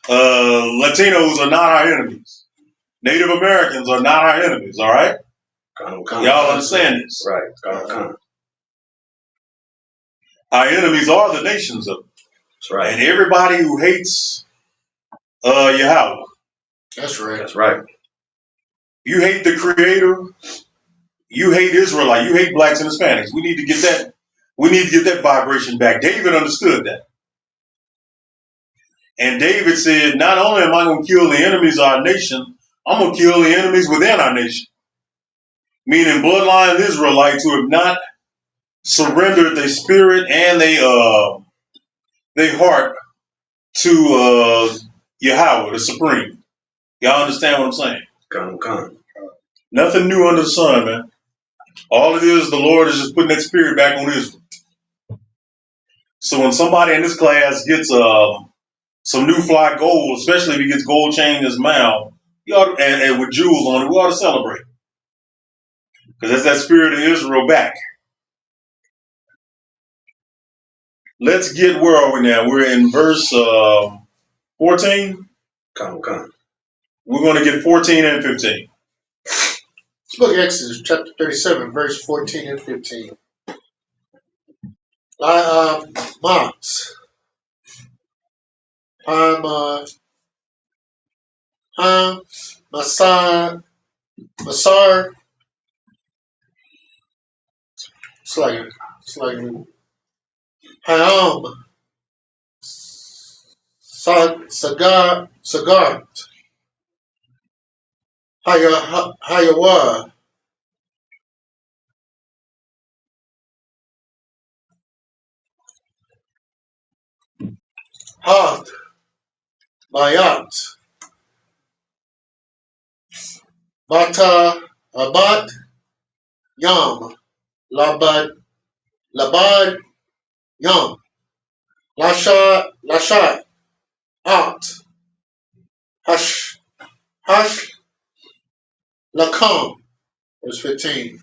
Latinos are not our enemies. Native Americans are not our enemies. All right? Y'all understand this? Right. Our enemies are the nations of them. That's right. And everybody who hates Yahweh. That's right. That's right. You hate the Creator. You hate Israelite. You hate blacks and Hispanics. We need to get that We need to get that vibration back. David understood that. And David said, not only am I going to kill the enemies of our nation, I'm going to kill the enemies within our nation. Meaning bloodline Israelites who have not surrendered their spirit and their heart to Yahweh, the Supreme. Y'all understand what I'm saying? Come. Nothing new under the sun, man. All it is, the Lord is just putting that spirit back on Israel. So when somebody in this class gets some new fly gold, especially if he gets gold chain in his mouth, and with jewels on it, we ought to celebrate. Because that's that spirit of Israel back. Let's get, where are we now? We're in verse 14. Come. We're going to get 14 and 15. Let's look at Exodus chapter 37, verse 14 and 15. Moms. Masar. It's like Hayam. Sagar. Hayawa. Hath. Bayat. Bata. Abat. Yam. Labad. Yam. Lashat. At. Hash. Lakam. Verse 15.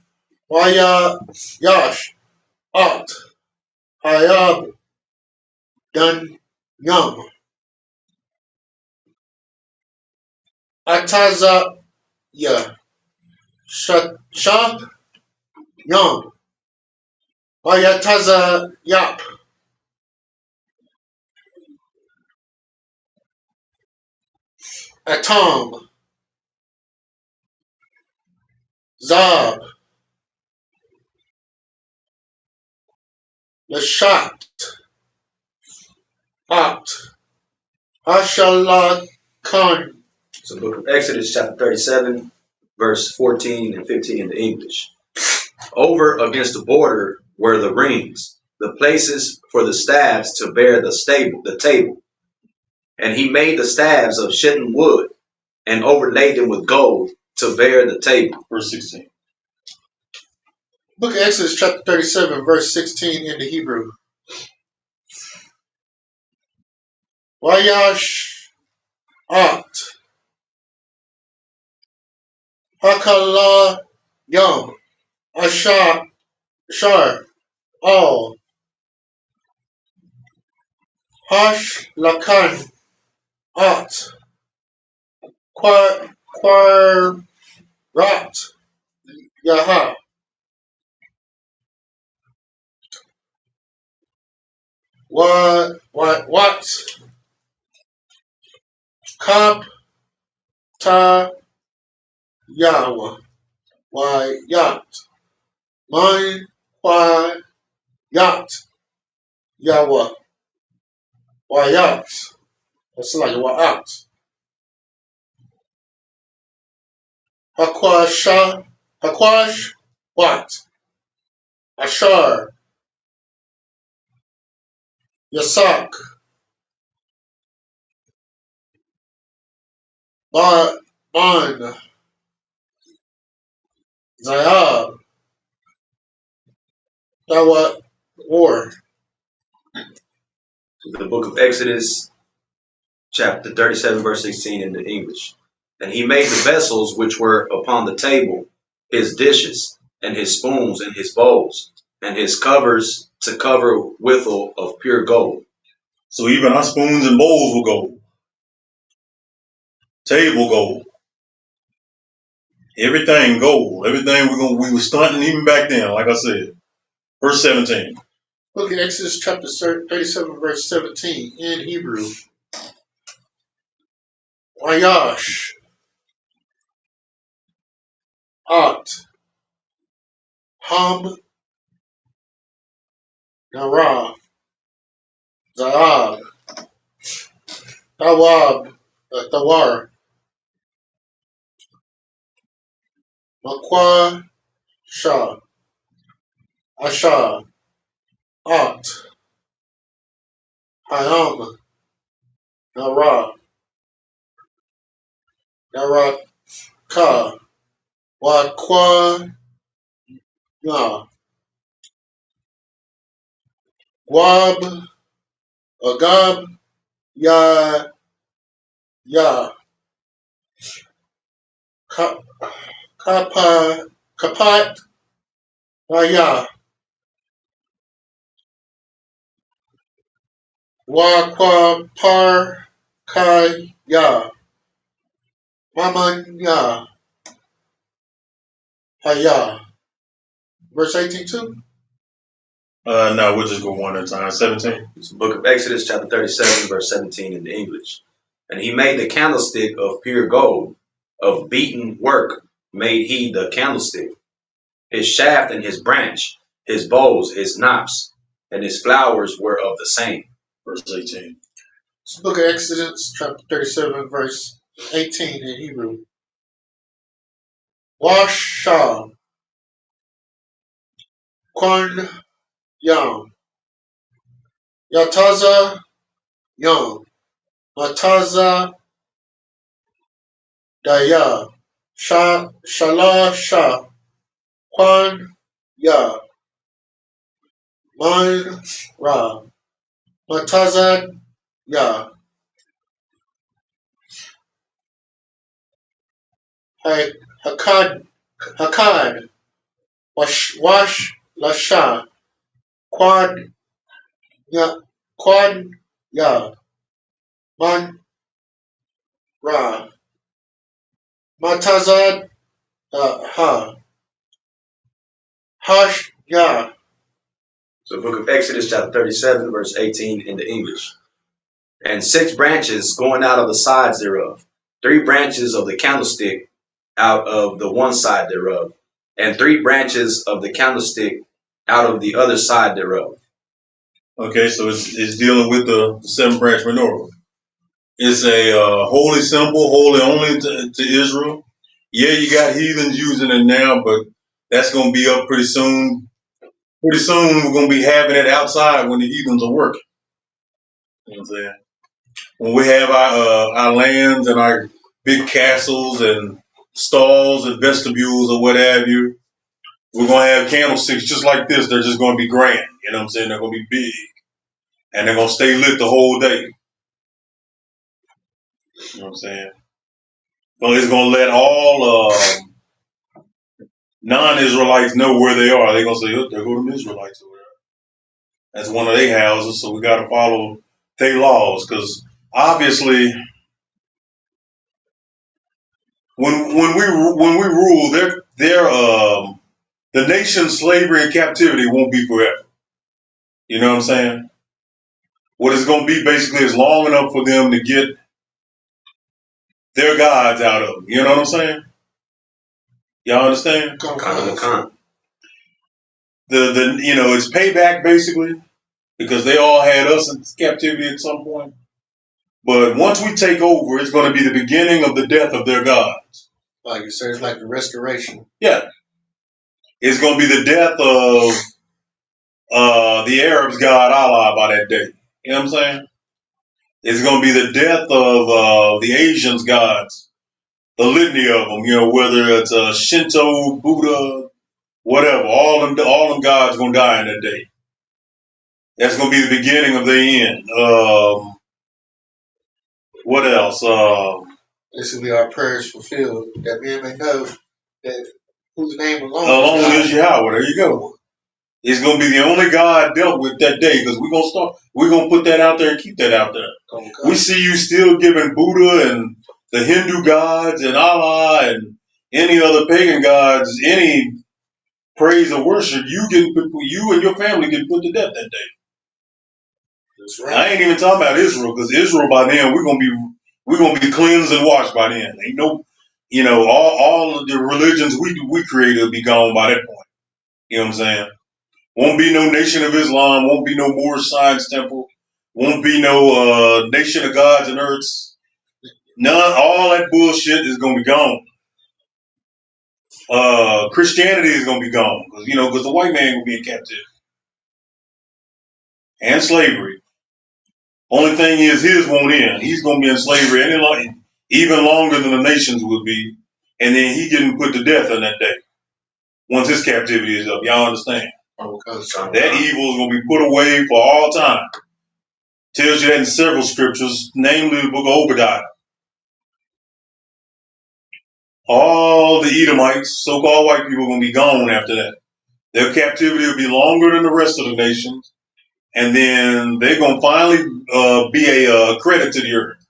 Waya. Yash. At. Hayab. Dun. Yam. Ataza. Ya. Shab. Yam. Wayataza. Yap. Atom. Zab. Lashat. At. Hashalakan. So book of Exodus chapter 37, verse 14 and 15 in the English. Over against the border were the rings, the places for the staves to bear the table. And he made the staves of shittim wood and overlaid them with gold to bear the table. Verse 16. Book of Exodus chapter 37, verse 16 in the Hebrew. Wayash At. Hakala Yom. Ashar. All. Hash Lakan. At. Quarat. Yaha. What? Kap. Ta. Yawa. Why Yat. Mine. Why Yat. Yawa. Why Yat. That's like what out. Hakwash. What? Ashar. Yasak. Ban. Zayab. Dawat. War. The book of Exodus chapter 37, verse 16 in the English. And he made the vessels which were upon the table, his dishes, and his spoons, and his bowls, and his covers to cover withal of pure gold. So even our spoons and bowls will gold. Table gold. Everything gold. Everything we were stunting even back then, like I said. Verse 17. Look at Exodus chapter 37, verse 17 in Hebrew. Wayash. At. Ham. Nara, Zaab, Tawab, Tawar, Makwa, Shah, Asha, Ot, Hayam, Nara, Naraka, Wakwa, Ya, Gwab, Agab, Ya, Ya, Kapa, Kapat, Ya, Wakwa, Par, Kai, Ya, Maman, Ya, Haya. Verse 18 too? No, we'll just go one at a time. 17. It's the book of Exodus, chapter 37, verse 17 in the English. And he made the candlestick of pure gold, of beaten work made he the candlestick, his shaft and his branch, his bowls, his knops, and his flowers were of the same. Verse 18. It's the book of Exodus, chapter 37, verse 18 in Hebrew. Washa, Kwan, Yam, Yataza, Yam, Mataza, Daya, Shala, Shah, Kwan, Ya, Man, Ra, Mataza, Ya, Hakad, Wash, Lasha, Quad, Ya, Quad, Ya, Man, Ra, Matazad, Hash, Ya. So the book of Exodus, chapter 37, verse 18 in the English. And 6 branches going out of the sides thereof, 3 branches of the candlestick out of the one side thereof, and 3 branches of the candlestick out of the other side thereof. Okay, so it's dealing with the 7-branch menorah. It's a holy symbol, holy only to Israel. Yeah, you got heathens using it now, but that's going to be up pretty soon. Pretty soon, we're going to be having it outside when the heathens are working. You know what I'm saying? When we have our lands and our big castles and stalls and vestibules or what have you, we're going to have candlesticks just like this. They're just going to be grand. You know what I'm saying? They're going to be big. And they're going to stay lit the whole day. You know what I'm saying? Well, it's going to let all non-Israelites know where they are. They're going to say, oh, there go them Israelites over there. That's one of their houses, so we got to follow their laws. Because obviously, when we rule, the nation's slavery and captivity won't be forever. You know what I'm saying? What it's going to be basically is long enough for them to get their gods out of them. You know what I'm saying? Y'all understand? It's payback basically because they all had us in captivity at some point. But once we take over, it's going to be the beginning of the death of their gods. Like you said, it's like the restoration. Yeah. It's going to be the death of the Arabs' god Allah by that day. You know what I'm saying? It's going to be the death of the Asians' gods. The litany of them, whether it's Shinto, Buddha, whatever. All them gods going to die in that day. That's going to be the beginning of the end. What else? This will be our prayers fulfilled, that men may know that whose name alone is Yahweh. There you go. It's going to be the only God dealt with that day because we're going to put that out there and keep that out there. Okay. We see you still giving Buddha and the Hindu gods and Allah and any other pagan gods any praise or worship. You and your family get put to death that day. That's right. I ain't even talking about Israel because Israel by then we're gonna be cleansed and washed by then. Ain't no, all of the religions we created will be gone by that point. You know what I'm saying? Won't be no Nation of Islam. Won't be no Moorish Science Temple. Won't be no Nation of Gods and Earths. None. All that bullshit is gonna be gone. Christianity is gonna be gone because the white man will be in captivity and slavery. Only thing is, his won't end. He's gonna be in slavery even longer than the nations would be, and then he getting put to death on that day once his captivity is up. Y'all understand? That evil is gonna be put away for all time. Tells you that in several scriptures, namely the book of Obadiah. All the Edomites, so-called white people, are gonna be gone after that. Their captivity will be longer than the rest of the nations, and then they're gonna finally be a credit to the earth.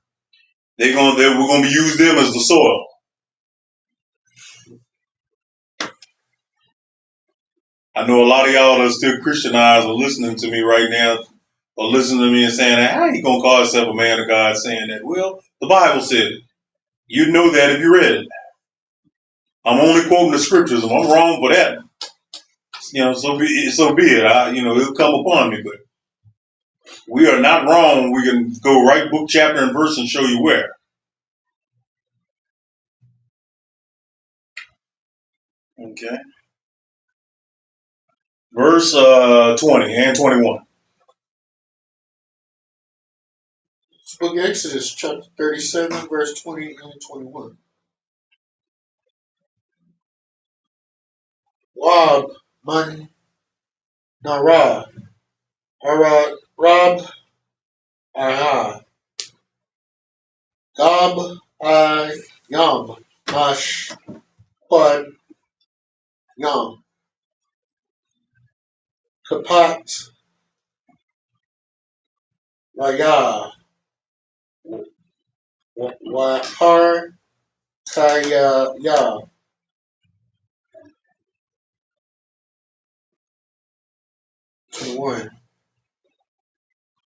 We're gonna use them as the soil. I know a lot of y'all that are still Christianized are listening to me right now, or listening to me and saying, "How you gonna call yourself a man of God saying that?" Well, the Bible said it. You know that if you read it. I'm only quoting the scriptures. If I'm wrong for that, so be it. It'll come upon me. But we are not wrong. We can go right book, chapter, and verse and show you where. Okay. Verse 20 and 21. Book of Exodus, chapter 37, verse 20 and 21. Wab man nara, ara rab aha, gab I yam, mash quad yam, kapat raya, wahar kaya ya, 21.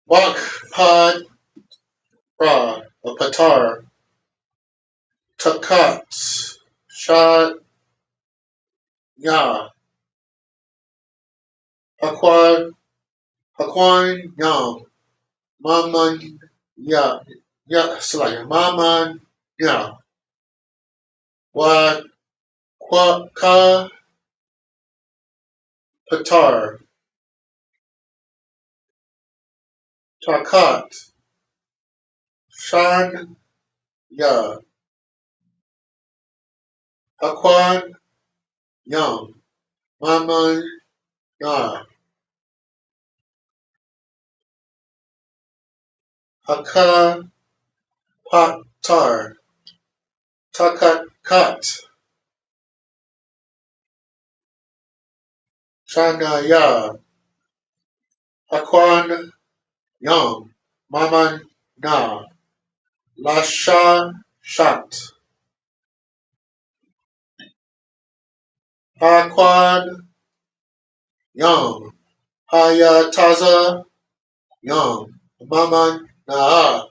Wak Pad Ra, a Patar, Takat, Shad Ya, Hakwan Yam, Maman Maman Ya, Wa Ka Patar, Takat, Shad Ya, Hakwan Yam, Maman Ya, Haka Patar, Takat Kat, Shana Ya, Hakwan Yam, Maman Na, Lasha Shat, Haquan Yam, Hayataza Yam, Maman Naa.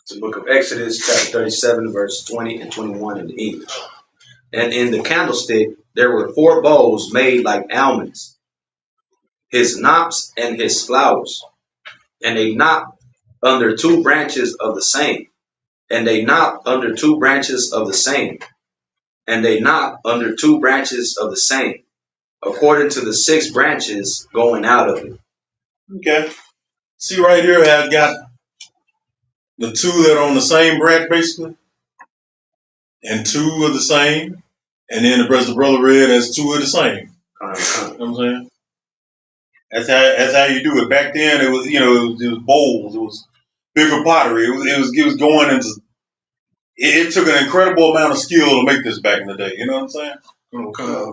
It's the book of Exodus, chapter 37, verse 20 and 21 in the English. And in the candlestick there were 4 bowls made like almonds, his knops and his flowers, and a knot under 2 branches of the same, and a knot under 2 branches of the same, and a knot under 2 branches of the same, according to the 6 branches going out of it. Okay. See right here, I've got the 2 that are on the same branch, basically, and 2 of the same, and then the brother read as 2 of the same. You know what I'm saying? That's how you do it. Back then, it was it was bowls, it was bigger pottery. It was going into. It took an incredible amount of skill to make this back in the day. You know what I'm saying? Okay.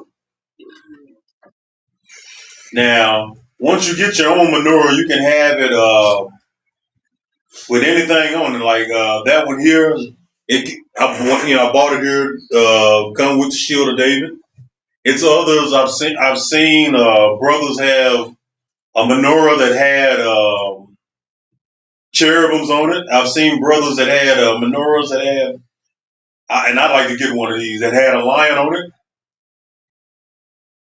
Now, once you get your own menorah, you can have it with anything on it. Like that one here, I bought it here. Come with the Shield of David. It's others I've seen brothers have a menorah that had cherubims on it. I've seen brothers that had menorahs that had, and I'd like to get one of these that had a lion on it.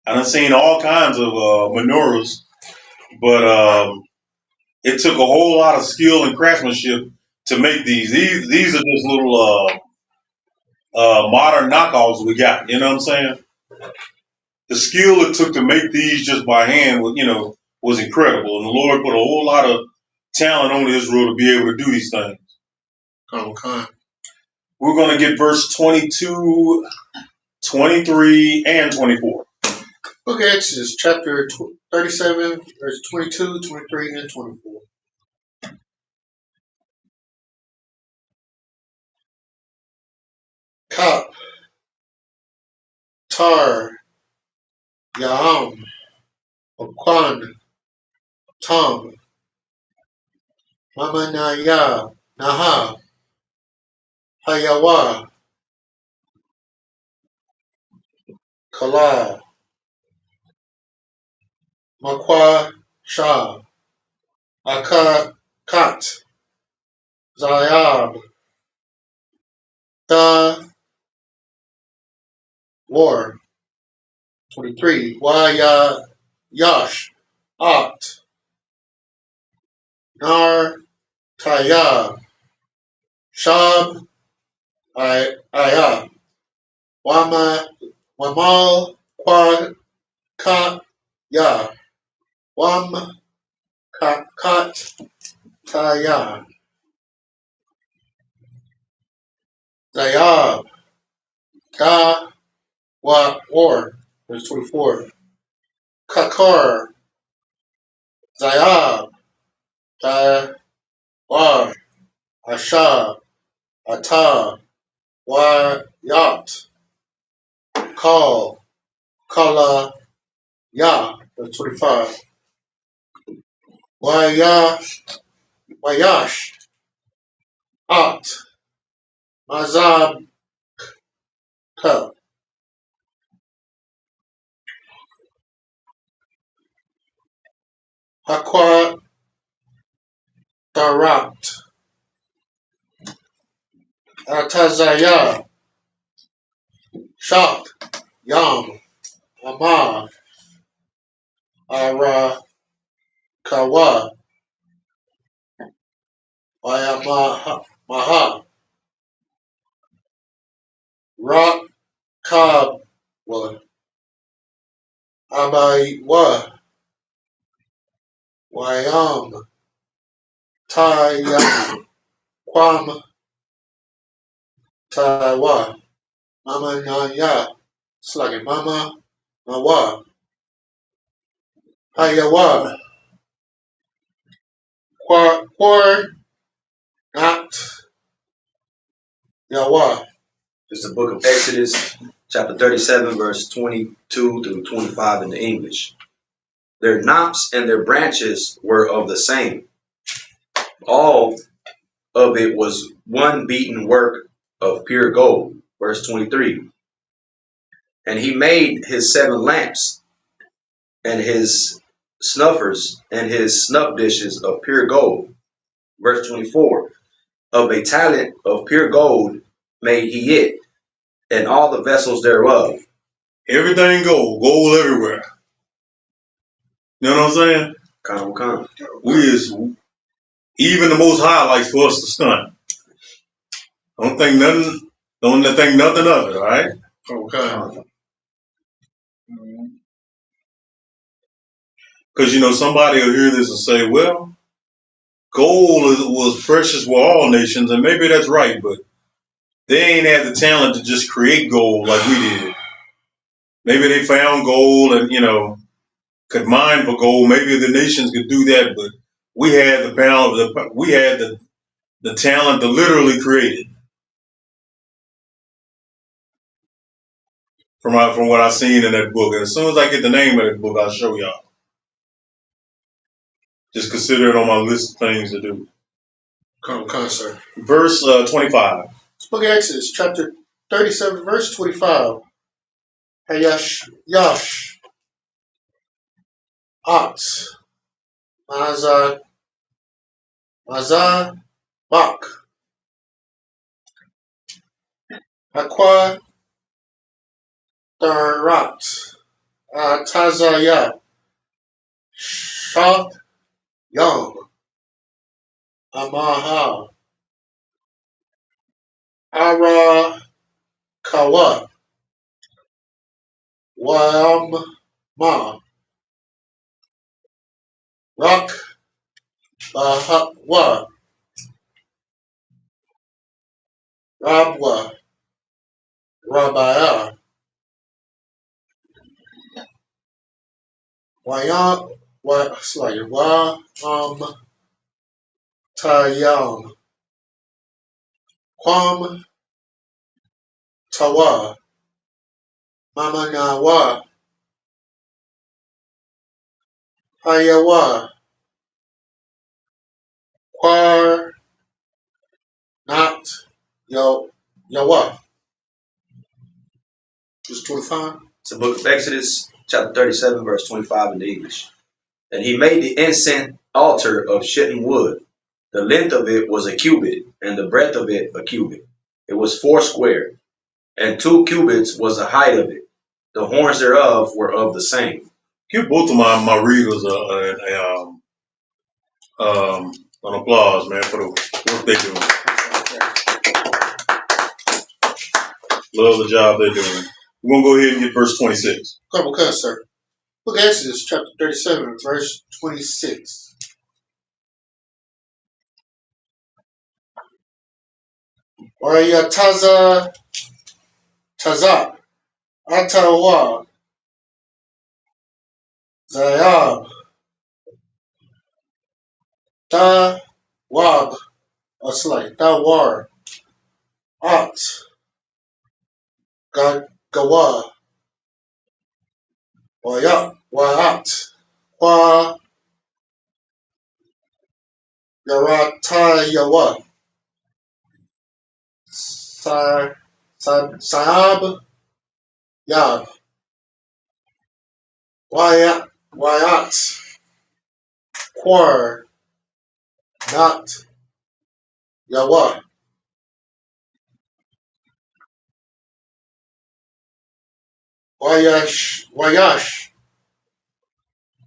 I done seen all kinds of menorahs, but it took a whole lot of skill and craftsmanship to make these. These are just little modern knockoffs we got. You know what I'm saying? The skill it took to make these just by hand was, was incredible. And the Lord put a whole lot of talent on Israel to be able to do these things. Okay. We're going to get verse 22, 23, and 24. Book of Exodus, chapter 37, verse 22, 23, and 24. Kap, Tar, Yaam, Okwan, Tom, Mamanaya, Naha, Hayawa, Kala, Makwa, Shah, Akakat, Zayab, Da, War, 23, Waya, Yash, Ot, Nar, Tayab, Shab, Ayah, Wamal, Kwa, Ka, Ya, Wam, Kat, Taya, Zayab, Ka, War, verse 24, Kakar, Zayab, Da, War, Asha, Ata, Wa, Yat, Kal, Kala, Ya, verse 25, Wayash, At, Mazab, Ka, Hakwa, Darat, Atazaya, Shak, Yam, Amar, Ara, Kawa, Maha, Rak, Kab, Abaywa, Wayam, Tayam, Kwam, Tawa, Mama Naya, Sluggy Mama, Mawa, Hayawa, Kwar, Not, Yawa. It's the book of Exodus, chapter 37, verse 22 through 25 in the English. Their knops and their branches were of the same. All of it was one beaten work of pure gold. Verse 23. And he made his 7 lamps and his snuffers and his snuff dishes of pure gold. Verse 24. Of a talent of pure gold made he it, and all the vessels thereof. Everything gold everywhere. You know what I'm saying? Come. Even the Most High likes for us to stunt. Don't think nothing of it, all right? Okay. Because, somebody will hear this and say, well, gold was precious for all nations, and maybe that's right, but they ain't had the talent to just create gold like we did. Maybe they found gold and, could mine for gold. Maybe the nations could do that, but we had the talent to literally create it. From what I've seen in that book. And as soon as I get the name of that book, I'll show y'all. Just consider it on my list of things to do. Come, sir. Verse 25. It's book of Exodus, chapter 37, verse 25. Yash, At, Mazah, Bak, Aqua, Darat, Tazaya. Shah Yom. Amaha. Ara Kawa. Wam Ma. Rak Wa. Rabwa. Rabaya. Wayam. Wa Tayam. Kwam Tawa. Mamanawa. Hayawa. Kwar Not Yawa. Verse 25. It's the book of Exodus, chapter 37, verse 25 in the English. And he made the incense altar of shittim wood. The length of it was a cubit, and the breadth of it a cubit. It was 4 square, and 2 cubits was the height of it. The horns thereof were of the same. Give both of my readers an applause, man, for the work they doing. Love the job they're doing. We're gonna go ahead and get verse 26. Come on, sir. Book of Exodus, chapter 37, verse 26. Oraya Taza, Atawa, Zayab, Da Wab, Da War, At, Gawa, Wayat, Kwa, Yaratayawa, Sayab, Yab, Wayat, Quar, Not, Yawa, Wayash,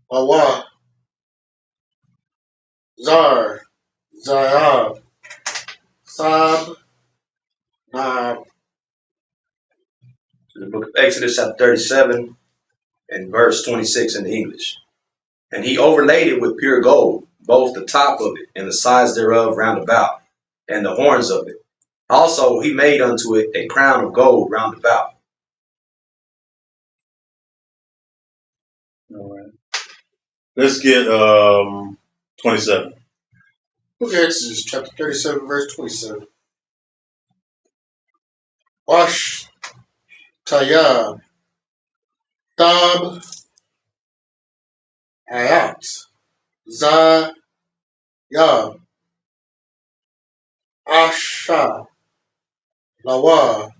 Wawa, Zar, Zayab, Sab, Nab. The book of Exodus, chapter 37, and verse 26 in the English. And he overlaid it with pure gold, both the top of it and the sides thereof round about, and the horns of it. Also he made unto it a crown of gold round about. All right. Let's get 27. Book of Exodus, chapter 37, verse 27. Wash, Tayab, Tab, Ayat, Za, Yab, Asha, Lawa,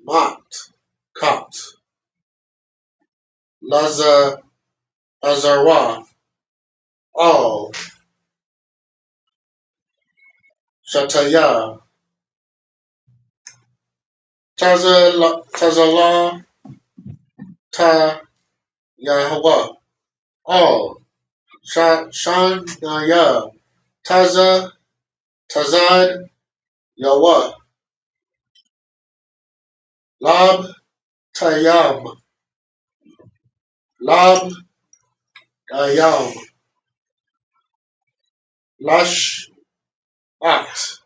Mat, Kat, Laza, Azarwa, Al, Shataya, Tazala, Ta, Yahwa, Al, Shanaya, Taza, Tazad, Yawa, Lab, Tayam, Lab, Ayam, Lash, At,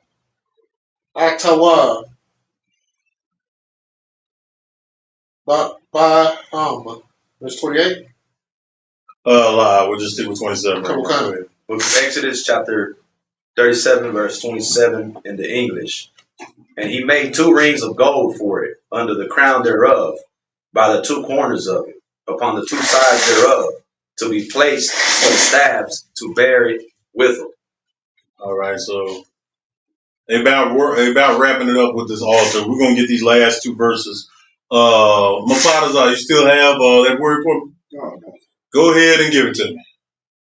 Atawa, Baham. Verse 28. We'll just stick with 27. Come on. Book of Exodus, chapter 37, verse 27 in the English. And he made 2 rings of gold for it, under the crown thereof, by the 2 corners of it, upon the 2 sides thereof, to be placed for the staves to bear it withal. All right, so they about wrapping it up with this altar. We're gonna get these last 2 verses. Mafadazar, you still have that word for me? No. Go ahead and give it to me.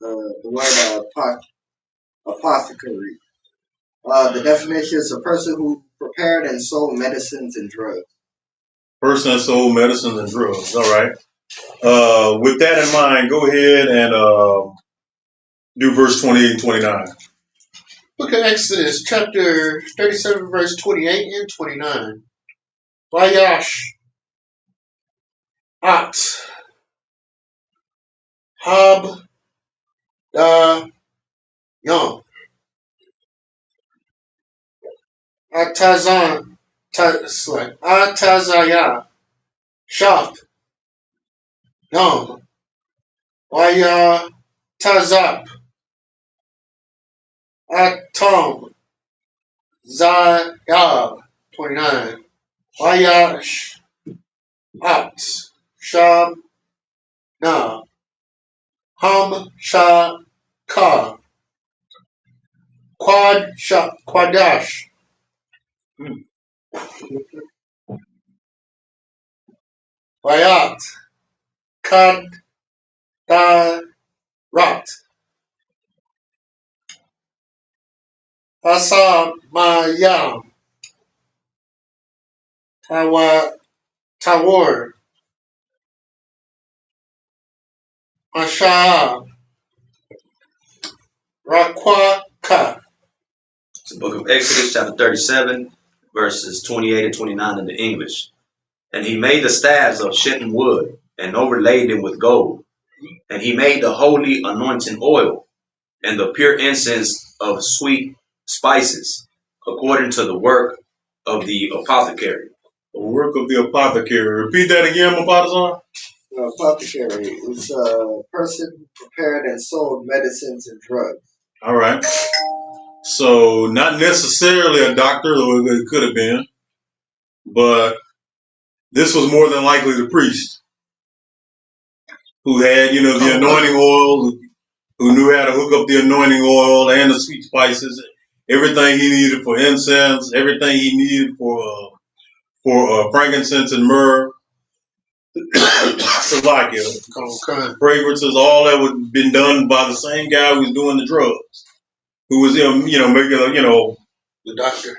The word apothecary. The definition is a person who prepared and sold medicines and drugs. Person that sold medicines and drugs. All right. With that in mind, go ahead and do verse 28 and 29. Book of Exodus, chapter 37, verse 28 and 29. Vayash at hab da yom atazan atazaya shaf yom vaya tazap atom zayab 29. Vayash at shab na ham sha ka quadash vayat kad rat Asamayam Tawor Masha Rakwaka. It's the book of Exodus, chapter 37, verses 28 and 29 in the English. And he made the staves of shittim wood and overlaid them with gold. And he made the holy anointing oil and the pure incense of sweet spices, according to the work of the apothecary. The work of the apothecary. Repeat that again, Mapatazan. Apothecary is a person who prepared and sold medicines and drugs. All right. So not necessarily a doctor, though it could have been, but this was more than likely the priest who had, the anointing oil, who knew how to hook up the anointing oil and the sweet spices, everything he needed for incense, everything he needed for frankincense and myrrh, Slovakia, fragrances, all that would been done by the same guy who was doing the drugs, who was making the doctor.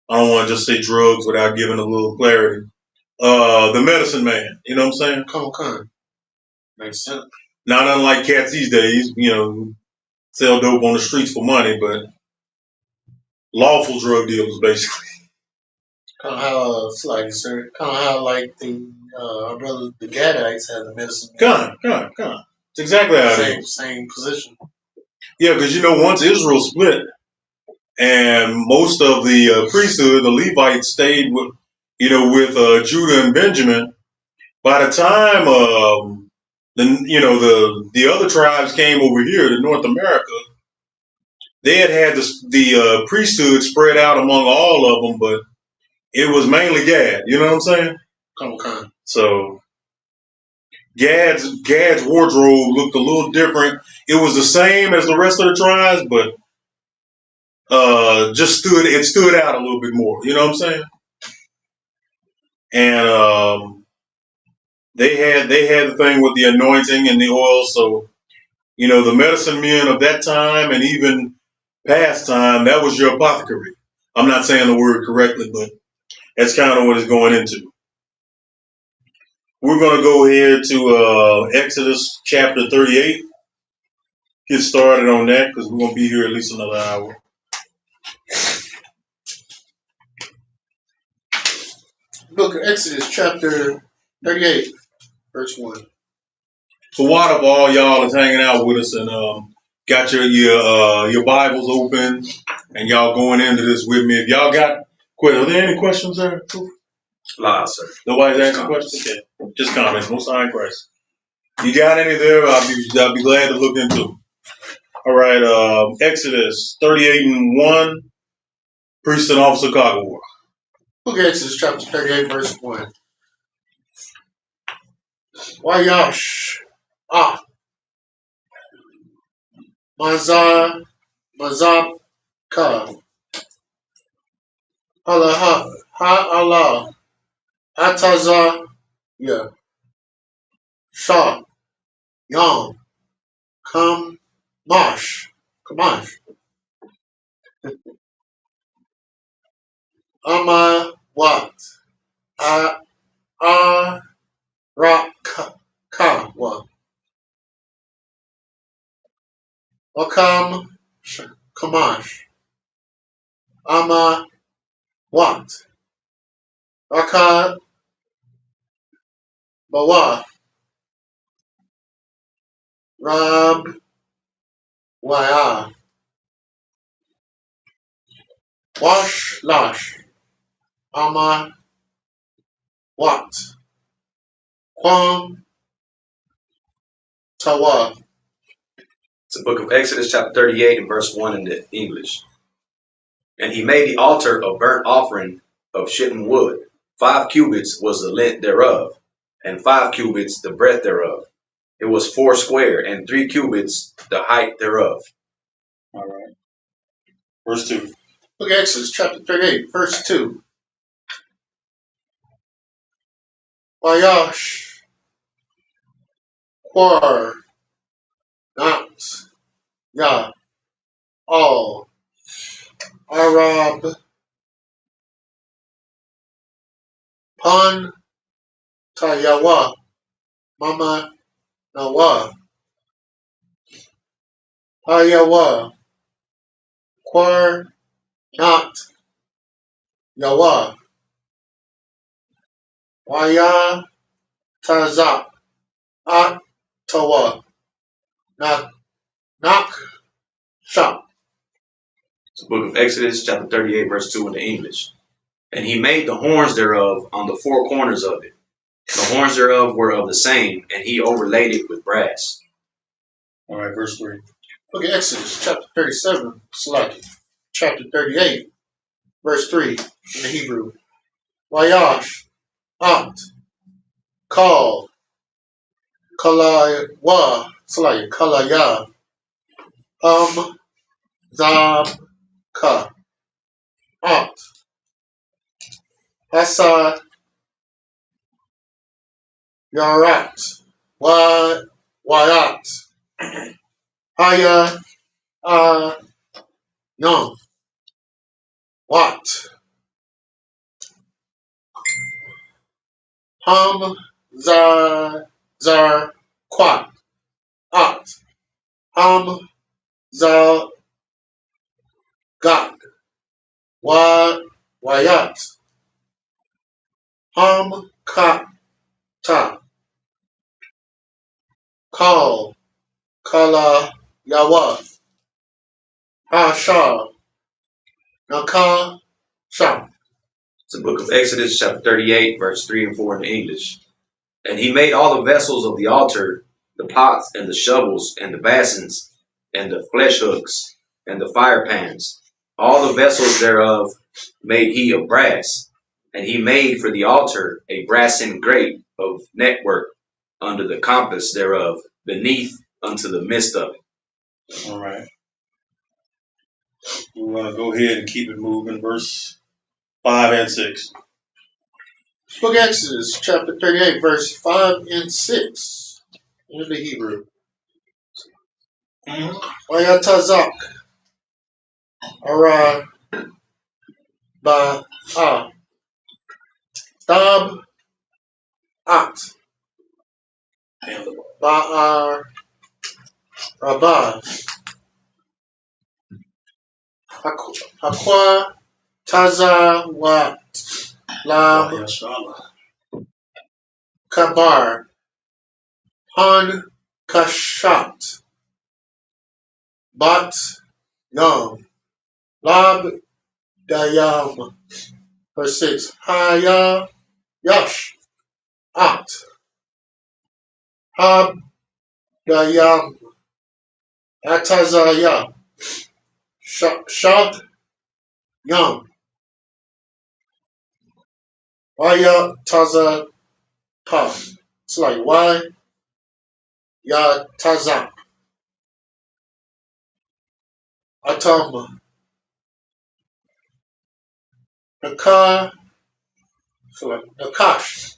I don't want to just say drugs without giving a little clarity. The medicine man, you know what I'm saying? Come. Makes sense. Not unlike cats these days, sell dope on the streets for money, but lawful drug dealers, basically. Kind of how the our brothers the Gadites had the medicine. Come. It's exactly how it is. Same position. Yeah, because once Israel split, and most of the priesthood, the Levites, stayed with Judah and Benjamin. By the time the other tribes came over here to North America, they had the priesthood spread out among all of them, but it was mainly Gad. You know what I'm saying? Come. So Gad's wardrobe looked a little different. It was the same as the rest of the tribes, but it stood out a little bit more. You know what I'm saying? And they had the thing with the anointing and the oil. So the medicine men of that time and even past time, that was your apothecary. I'm not saying the word correctly, but that's kind of what it's going into. We're going to go ahead to Exodus chapter 38. Get started on that because we're going to be here at least another hour. Book of Exodus, chapter 38, verse 1. So what if all y'all is hanging out with us and got your Bibles open and y'all going into this with me? If y'all got questions, are there any questions there? Live, sir. Nobody's asking questions? Okay. Just comments, no sign Christ. You got any there? I'll be glad to look into them. All right, Exodus 38 and 1, priest and officer cargo war. Book of Exodus, chapter 38, verse 1. Wayash. Mazab Ka. Allah. Allah. Ataza. Yeah. Shah. Yom. Kamash. Ama. What? Wakam Kamash. Ama Wat. Rakad Bawa. Rab Waya. Wash Lash. Ama Wat. Kwam Tawa. It's the book of Exodus, chapter 38, and verse 1 in the English. And he made the altar of burnt offering of shittim wood. 5 cubits was the length thereof, and 5 cubits the breadth thereof. It was 4 square, and 3 cubits the height thereof. All right. Verse 2. Book of Exodus, chapter 38, verse 2. Wayash Quar Not Ya All Arab Pan Tayawa Mama Nawa Ayawa Quar Not Yawa Waya Tazak At Tawa Nak Shop. It's the book of Exodus, chapter 38, verse 2 in the English. And he made the horns thereof on the 4 corners of it. The horns thereof were of the same, and he overlaid it with brass. All right, verse 3. Look at Exodus chapter 37, Salaki. Chapter 38, verse 3 in the Hebrew. Wayash, At, Kal, Kalawa, Salaki, Kalaya, Zab, Ka, At, Hasa, Yarat, Wayat, Haya, Yom, Wat, Zar, Quat, At, Zar, Gat, Wayat, Kata, Kal, Kala, Yawa, Hasha, Naka, Sham. It's the book of Exodus, chapter 38, verse 3 and 4 in the English. And he made all the vessels of the altar, the pots and the shovels and the basins and the flesh hooks and the fire pans. All the vessels thereof made he of brass. And he made for the altar a brassen grate of network under the compass thereof, beneath unto the midst of it. All right. We're going to go ahead and keep it moving. Verse 5 and 6. Book of Exodus, chapter 38, verse 5 and 6 in the Hebrew. Wayatazak, Ara, Ba, Tab, At, Ba'ar, Rabah, Hakwa, Taza, Wat, Lam, Kabar, Han, Kashat, Bat, Yam, Lab, Dayam. Verse 6. Haya, Yash, At, Hab, Dayam, Atazaya, Shad, Yam, Waya, Taza, Pa. It's like why, Ya, Taza, Atam, Nakah, so like Nakash.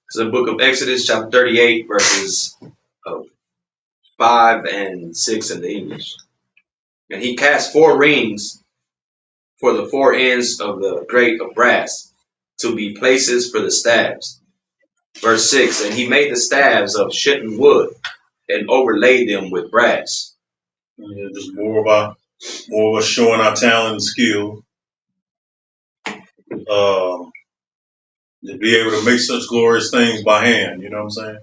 It's the book of Exodus, chapter 38, verses 5 and 6 in the English. And he cast 4 rings for the 4 ends of the grate of brass, to be places for the staves. Verse 6, and he made the staves of shittim wood, and overlaid them with brass. Yeah, just more of us showing our talent and skill. To be able to make such glorious things by hand, you know what I'm saying?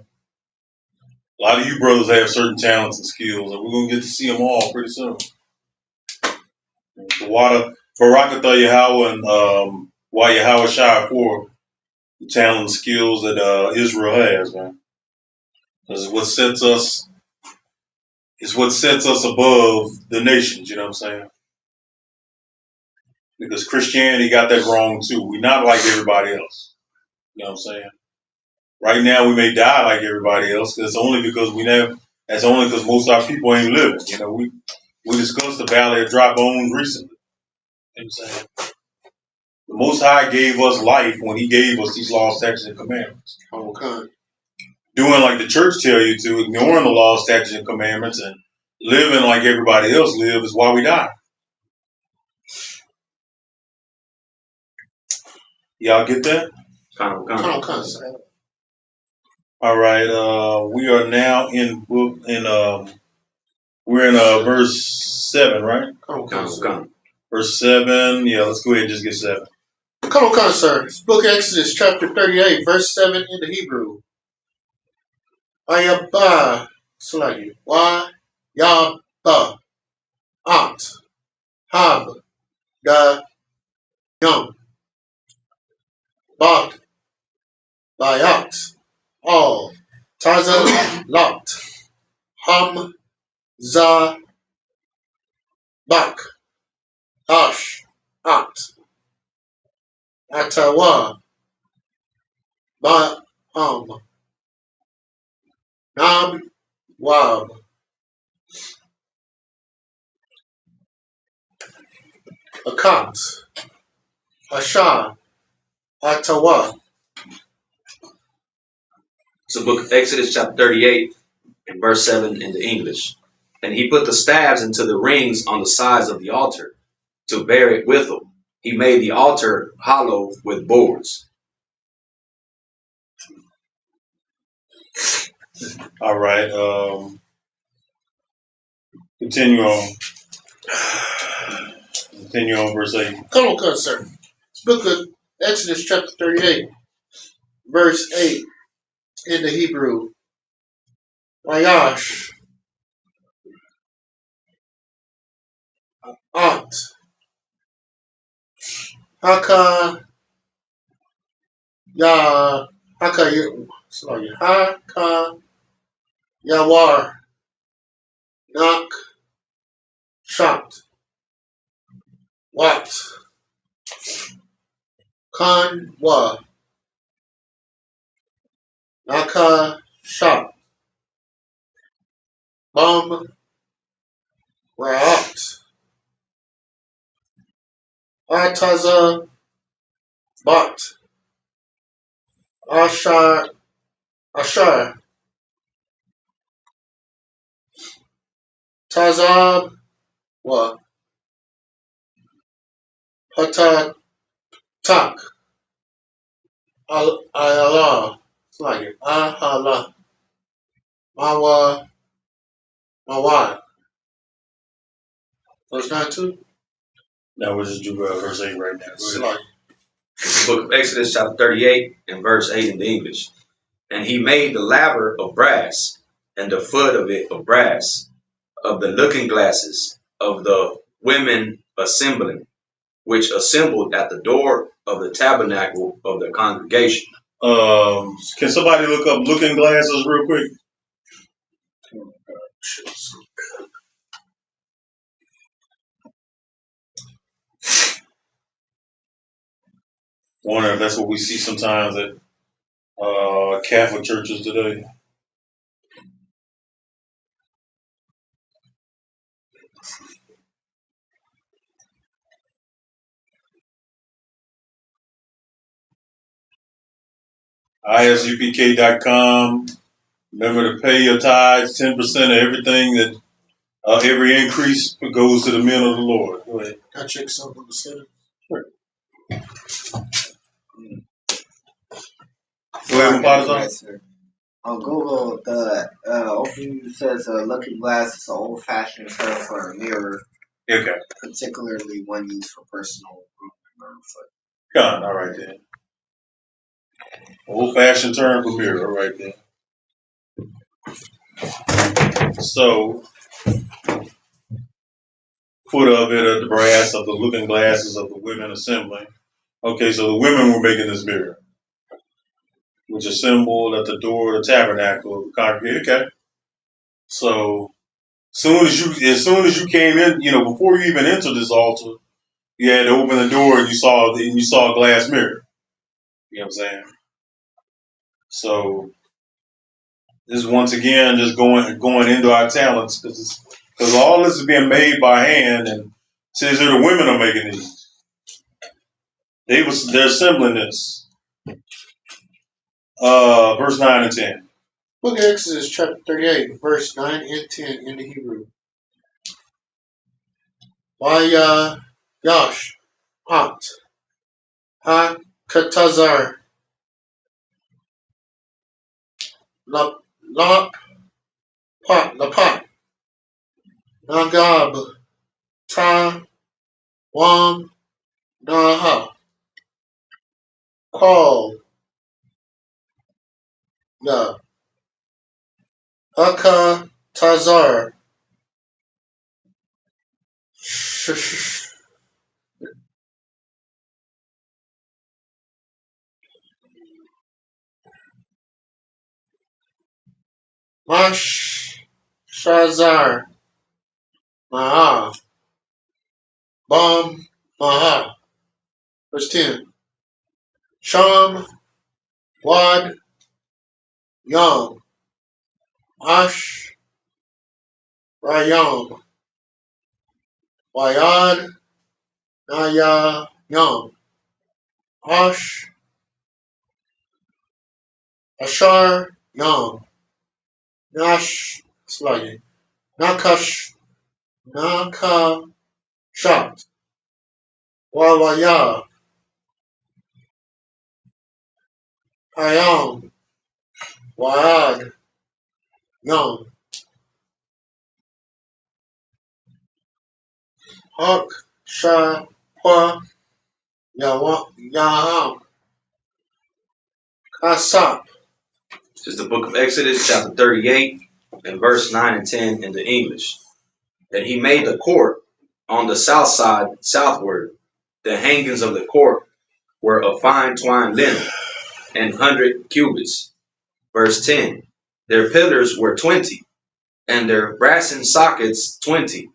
A lot of you brothers have certain talents and skills, and we're gonna get to see them all pretty soon. The water for Rakatha Yahweh and why Yahweh Shai for the talent and skills that Israel has, man. Because it's what sets us above the nations, you know what I'm saying? Because Christianity got that wrong too. We're not like everybody else. You know what I'm saying? Right now we may die like everybody else. That's only because most of our people ain't living. You know, we discussed the Valley of Dry Bones recently. You know what I'm saying? The Most High gave us life when He gave us these laws, statutes, and commandments. Okay. Doing like the church tell you to, ignoring the laws, statutes, and commandments, and living like everybody else live is why we die. Y'all get that? Come. All right. We are now we're in verse 7, right? Come. Verse 7. Yeah, let's go ahead and just get 7. Come, sir. It's Book of Exodus, chapter 38, verse 7 in the Hebrew. Ayabah, Slagi. Why? Yabba. Ant. Hab. Da. Yum. Bat. Bayat. All. Taza. Lot. Ham. Za. Bak. Ash. At. Atawa. Ba. Nab. Wab. Akat. Asha. Atawa. It's the book of Exodus, chapter 38, and verse 7 in the English. And he put the staves into the rings on the sides of the altar to bear it with him. He made the altar hollow with boards. All right. Continue on. Continue on verse 8. Come, sir. It's Book of Exodus, chapter 38, verse 8 in the Hebrew. Wayash. At. Haka. Ya. Sorry. Haka. Yawar. Nak. Shat. Wat. Kan. Wa. Naka. Shat. Bum. Ra'at. Ataza. Bat. Ashar. Ashar. Tazab. Wa. Hata. Tak. Ayala. It's like it. Ahala. Mawa. Mawat. Verse 9 too? Now we'll just do verse 8 right now. It's like The book of Exodus, chapter 38, and verse 8 in the English. And he made the laver of brass, and the foot of it of brass, of the looking glasses of the women assembling, which assembled at the door of the tabernacle of the congregation. Can somebody look up looking glasses real quick? Wonder if that's what we see sometimes at Catholic churches today. ISUPK.com. Remember to pay your tithes, 10% of everything that every increase goes to the men of the Lord. Go ahead. I check something on the center. Sure. Go ahead, Father. On Google, the overview says a looking glass is an old-fashioned term for a mirror, Okay. particularly one used for personal grooming or foot. Done. All right then. Old-fashioned term for mirror. All right then. So, foot of it, the brass of the looking glasses of the women assembling. Okay, so the women were making this mirror, which is assembled at the door of the tabernacle of the congregation. Okay. So, as soon as you came in, before you even entered this altar, you had to open the door and you saw a glass mirror. You know what I'm saying? So this is once again just going into our talents because all this is being made by hand, and it says that the women are making these. They're assembling this. Verse 9 and 10. Book of Exodus, chapter 38, verse 9 and 10 in the Hebrew. Why Yash At Ha Katazar La Pot Nagab Ta Wam Naha Call Ya Haka Tazar Mash Shazar Maha Bam Maha. Verse 10. Sham Wad Yam Ash Rayam Wayad Naya Yam Ash Ashar Yam Nash Sluggy Nakash Nakashat Wawaya Hayam Wad Yam Hak Sha Kwa Yaham Kasap. This is the book of Exodus, chapter 38, and verse 9 and 10 in the English. And he made the court on the south side southward. The hangings of the court were of fine twined linen, and 100 cubits. Verse 10. Their pillars were 20, and their brassen sockets 20.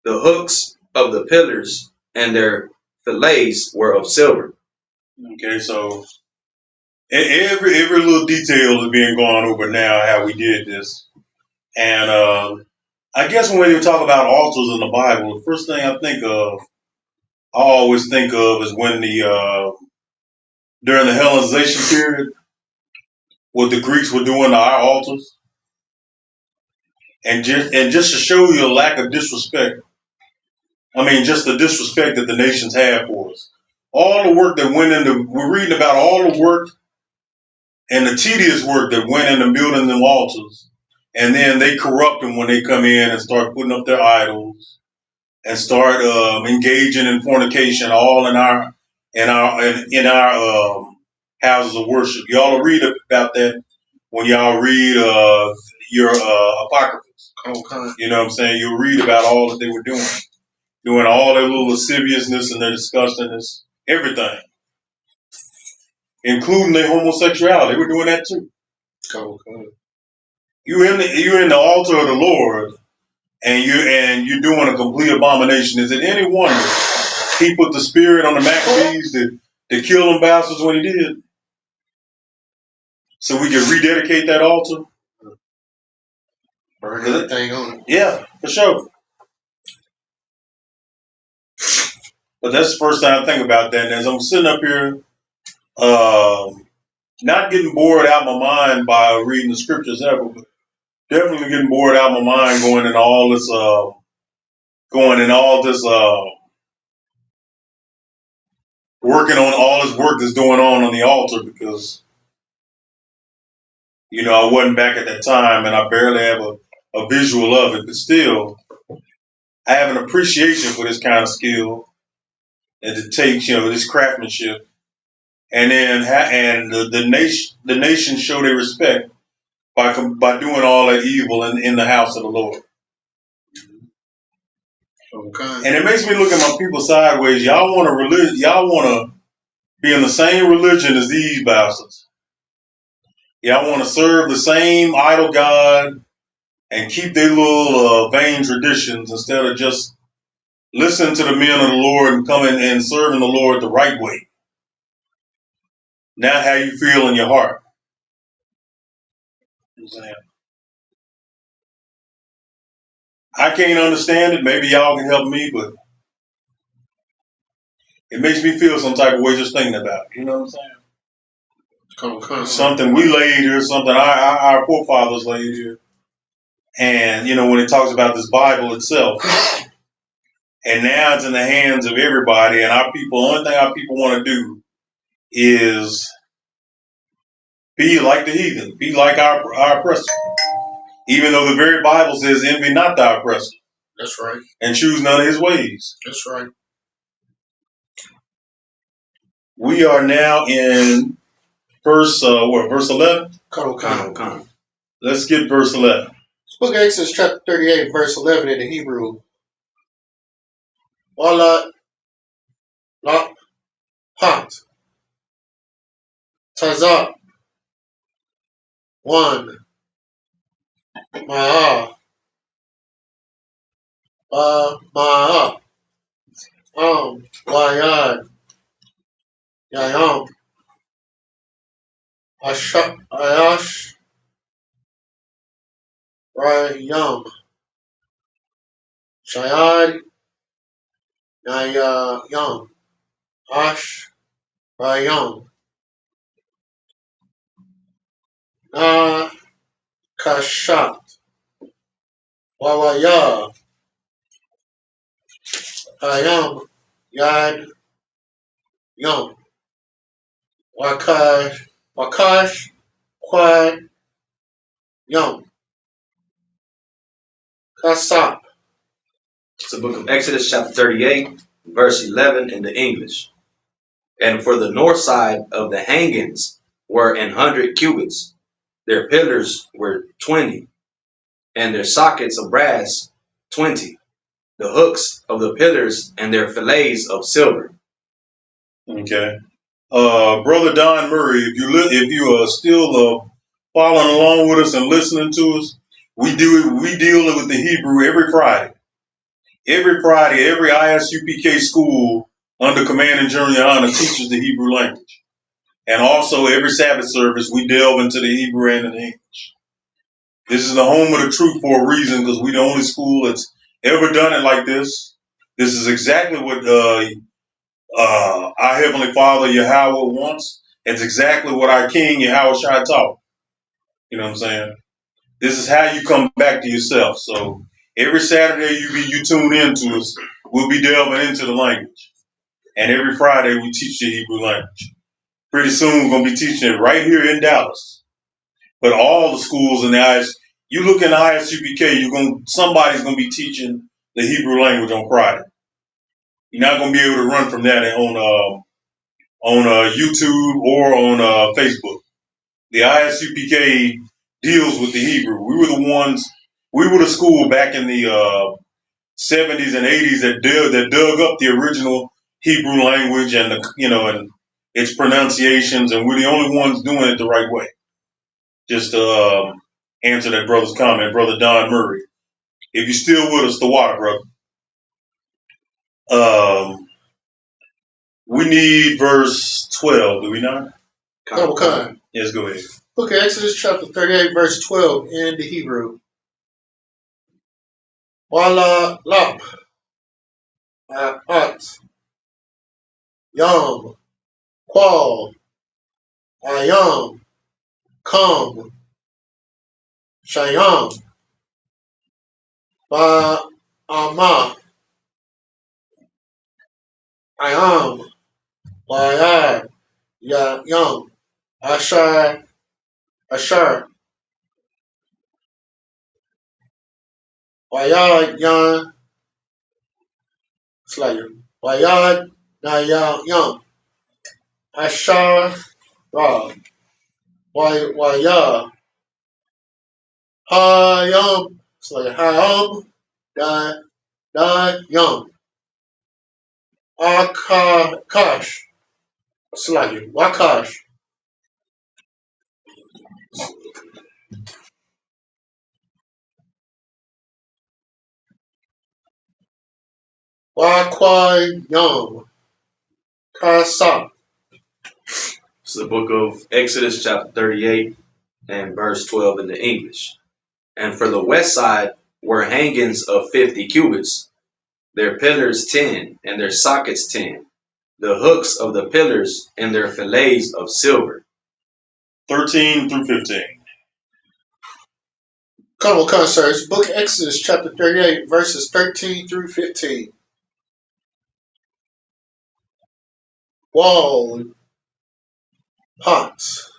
The hooks of the pillars and their fillets were of silver. Okay, so every little detail is being gone over now how we did this, and I guess when you talk about altars in the Bible, the first thing I always think of is when during the Hellenization period, what the Greeks were doing to our altars, and just to show you a lack of disrespect. I mean, just the disrespect that the nations have for us. All the work that went into, we're reading about all the work and the tedious work that went into building them altars, and then they corrupt them when they come in and start putting up their idols and start engaging in fornication, all in our houses of worship. Y'all will read about that when y'all read your apocryphals. Okay. You know what I'm saying? You'll read about all that they were doing all their little lasciviousness and their disgustingness, everything, including their homosexuality. They were doing that too. Okay. You in the altar of the Lord, and you're doing a complete abomination. Is it any wonder he put the spirit on the Maccabees to kill them bastards when he did, so we could rededicate that altar? Burn everything on it. Yeah, for sure. But that's the first time I think about that. And as I'm sitting up here, not getting bored out of my mind by reading the scriptures ever, but definitely getting bored out of my mind going in all this working on all this work that's going on the altar, because You know, I wasn't back at that time, and I barely have a visual of it, but still, I have an appreciation for this kind of skill, and it takes, you know, this craftsmanship, and then the nation show their respect by doing all that evil in the house of the Lord. Okay. And it makes me look at my people sideways. Y'all want to be in the same religion as these bastards. Y'all want to serve the same idol god and keep their little vain traditions instead of just listening to the men of the Lord and coming and serving the Lord the right way. Not how you feel in your heart. I can't understand it. Maybe y'all can help me, but it makes me feel some type of way just thinking about it. You know what I'm saying? Something we laid here, something our forefathers laid here. And, you know, when it talks about this Bible itself, and now it's in the hands of everybody, and our people, the only thing our people want to do is be like the heathen, be like our oppressor. Even though the very Bible says, envy not thy oppressor. That's right. And choose none of his ways. That's right. We are now in verse 11? Come. Let's get verse 11. Book of Exodus chapter 38, verse 11 in the Hebrew. Wala la hat tazat one ma'a ma'a wayad yayam ayash rayam shayad yayam ash rayam na kashat wawaya ayam yad yam wakash quad yam kasap. It's the book of Exodus, chapter 38, verse 11 in the English. And for the north side of the hangings were 100 cubits. Their pillars were 20, and their sockets of brass 20. The hooks of the pillars and their fillets of silver. Okay. Brother Don Murray, if you are still following along with us and listening to us, we deal with the Hebrew every Friday. Every Friday, every ISUPK school under Command and General Yohana teaches the Hebrew language. And also every Sabbath service, we delve into the Hebrew and the English. This is the home of the truth for a reason, because we're the only school that's ever done it like this. This is exactly what our Heavenly Father Yahweh wants. It's exactly what our King Yahweh Shai taught. You know what I'm saying? This is how you come back to yourself. So every Saturday you tune in to us, we'll be delving into the language. And every Friday we teach the Hebrew language. Pretty soon we're gonna be teaching it right here in Dallas. But all the schools in the you look in the ISUPK, somebody's gonna be teaching the Hebrew language on Friday. You're not gonna be able to run from that on YouTube or on Facebook. The ISUPK deals with the Hebrew. We were the school back in the 70s and 80s that dug up the original Hebrew language and and its pronunciations, and we're the only ones doing it the right way. Just to answer that brother's comment, Brother Don Murray. If you're still with us, the water, brother. We need verse 12, do we not? Okay. Yes, go ahead. Book of Exodus chapter 38, verse 12 in the Hebrew. Wala lap at yam qual ayam come shayam ba ama ayam wayad ya yam ashar Wayad Yan Slayer. Wayad Naya Yum. Ashar Ra. Wayah Hayam Slayer. Hayam Da Yum. Akash Slayer. Wakash. Wakwai Yum. Kasa. It's the book of Exodus, chapter 38, and verse 12 in the English. And for the west side were hangings of 50 cubits, their pillars 10, and their sockets 10, the hooks of the pillars and their fillets of silver. 13 through 15. Come on, concerts. Book of Exodus, chapter 38, verses 13 through 15. Wall, pots,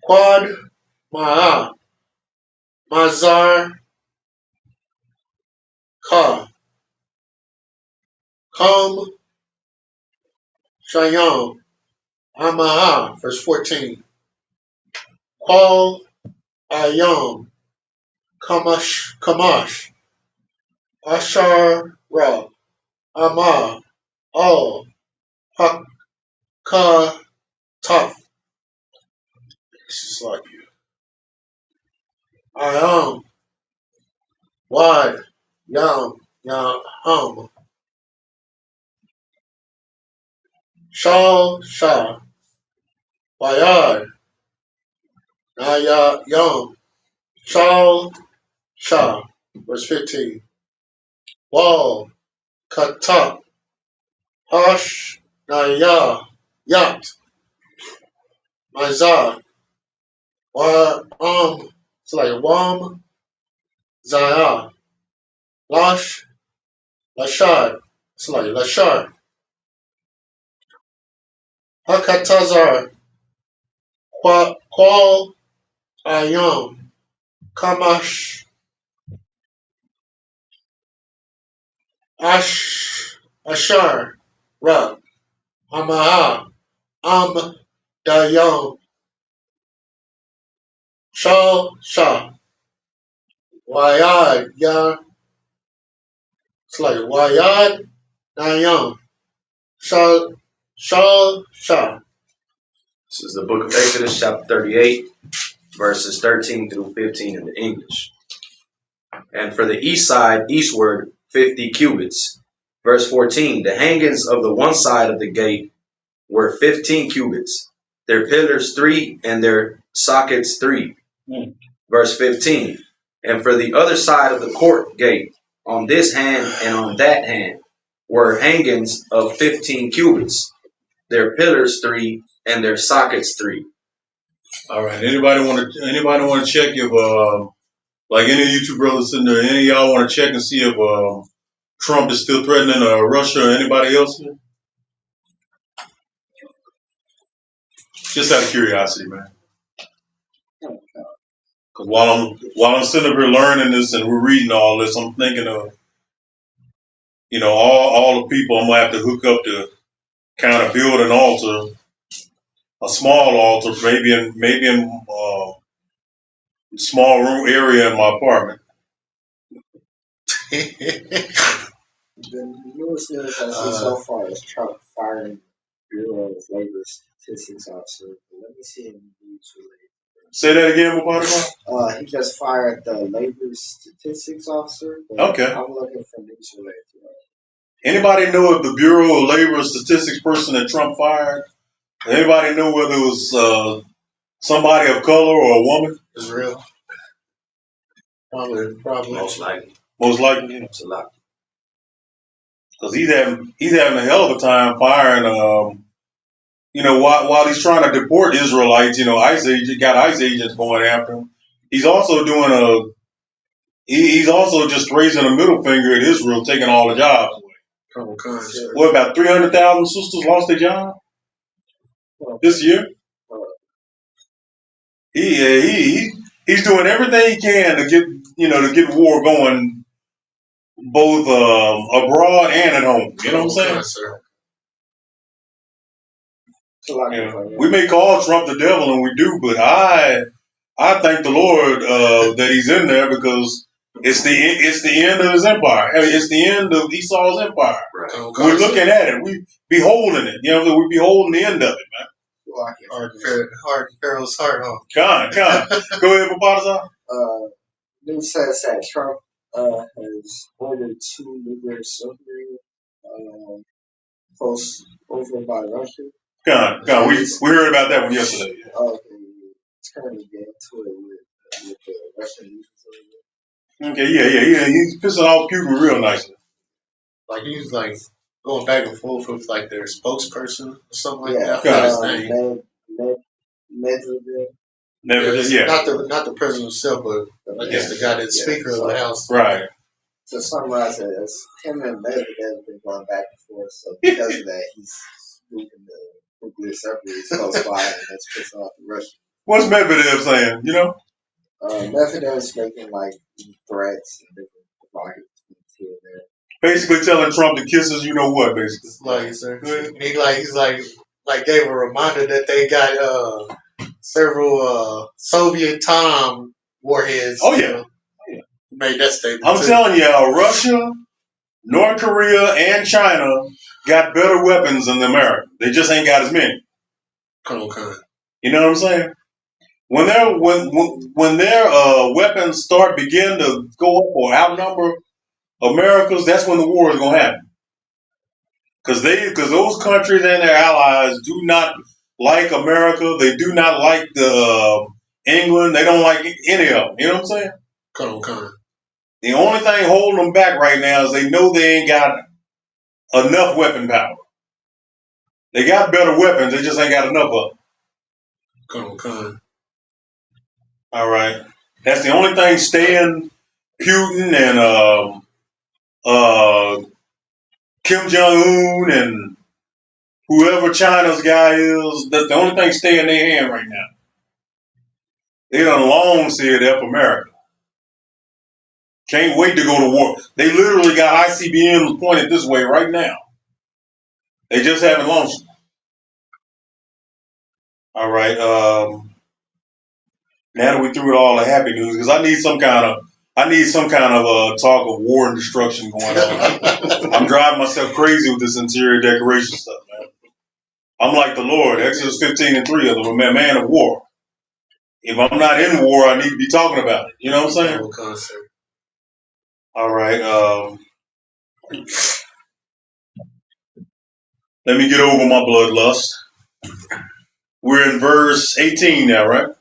quad, ma'a, mazar, ka, come, shayam, ama'a, verse 14. Qual, ayam, kamash, ashar, ra, ama, all, haka, taf. This is like ayam, wide, yam, hum, shal, shah, wayad, naya, yam, shal, shah, verse 15. Wall, kata, hash, naya, yat, mazah, wa, it's like wam, zayah, lash, lashad, it's like lashad, hakatazar, qual, ayam, kamash, ashar, ra, amaha, dayam, shal, shah, wayad, ya, it's like wayad, nayam, shal, shah. This is the book of Exodus, chapter 38, verses 13 through 15 in the English. And for the east side, eastward, 50 cubits. Verse 14, the hangings of the one side of the gate were 15 cubits, their pillars 3, and their sockets 3. Verse 15, and for the other side of the court gate, on this hand and on that hand, were hangings of 15 cubits, their pillars 3, and their sockets 3. All right. Anybody want to check if like any of you two brothers sitting there, any of y'all want to check and see if Trump is still threatening Russia or anybody else? Just out of curiosity, man. Because while I'm sitting up here learning this and we're reading all this, I'm thinking of all the people I'm gonna have to hook up to kind of build an altar, a small altar, maybe in small room area in my apartment. The newest news I see so far is Trump firing Bureau of Labor Statistics officer. Let me see in the news related. Say that again, Mubarak. He just fired the Labor Statistics officer. Okay. I'm looking for news related to that. Anybody know if the Bureau of Labor Statistics person that Trump fired? Anybody know whether it was somebody of color or a woman? It's real. Probably. Most likely. Most likely. It's a lot. Because he's having a hell of a time firing. While he's trying to deport Israelites, ICE agents going after him. He's also he's also just raising a middle finger at Israel, taking all the jobs away. What, about 300,000 sisters lost their job this year? He's he's doing everything he can to get war going, both abroad and at home. You know what I'm saying? Sir. We may call Trump the devil, and we do, but I thank the Lord that he's in there, because it's the end of his empire. I mean, it's the end of Esau's empire. Right. We're looking at it. We beholding it. You know, we beholding the end of it, man. Heart, Pharaoh's heart, huh? Con. Go ahead, Paparazzi. News says that Trump has ordered 2 nuclear submarines close over by Russia. Con. We heard about that one yesterday. Okay, it's currently getting to it with the Russian news. Okay, yeah. He's pissing off Cuba real nicely. Like he's like going back and forth with like their spokesperson or something like that. Yeah, His name. Medvedev. Not the president himself, but I guess the guy that's Speaker of the House. Right. To summarize it, him and Medvedev have been going back and forth. So because of that, he's moving the nuclear submarines close by, and that's pissing off the Russians. What's Medvedev saying? You know? Medvedev's making like threats and different provocative things here and there. Basically telling Trump to kiss us, you know what, basically. Like, sir. He's like gave a reminder that they got several Soviet time warheads. Oh yeah. Made that statement. I'm telling y'all, Russia, North Korea, and China got better weapons than America. They just ain't got as many. Okay. You know what I'm saying? When their weapons begin to go up or outnumber America's, that's when the war is gonna happen. Because those countries and their allies do not like America. They do not like the England. They don't like any of them. You know what I'm saying? Okay. The only thing holding them back right now is they know they ain't got enough weapon power. They got better weapons. They just ain't got enough of them. Okay. All right. That's the only thing staying Putin and Kim Jong Un and whoever China's guy is. That's the only thing staying in their hand right now. They done long said F America. Can't wait to go to war. They literally got ICBMs pointed this way right now. They just haven't launched them. All right. Now that we threw it all the happy news, because I need some kind of talk of war and destruction going on. I'm driving myself crazy with this interior decoration stuff, man. I'm like the Lord, Exodus 15:3, of the man of war. If I'm not in war, I need to be talking about it. You know what I'm saying? Okay. All right. Let me get over my bloodlust. We're in verse 18 now, right?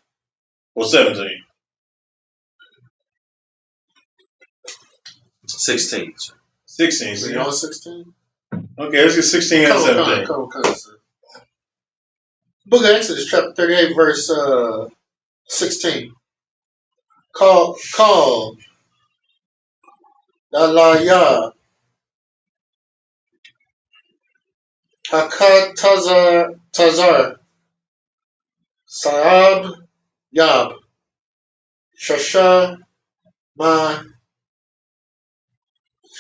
Or 17? 16. 16. We on 16? Okay, let's get 16 and 17. Come on, sir. Book of Exodus, chapter 38, verse 16. Call Dalaya Hakat Tazar Saab Yab Shasha Ma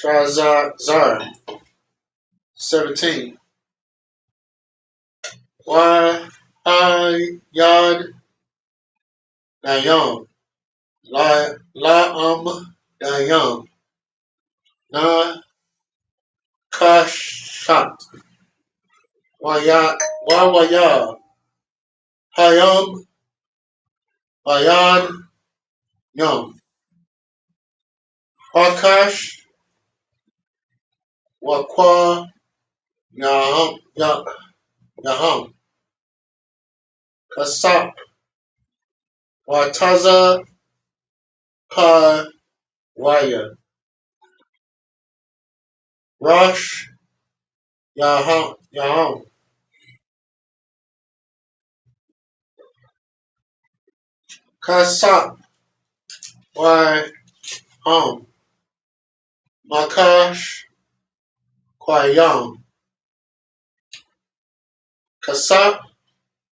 Shazar 17. Why Yad Dayam La Dayam Na Kashat Waya Hayam Bayad Yum Wakash Wakwa Yaham Kasap Wataza Pa Waya Rosh Yaham Kasap Waham Makash Kwayam Kasap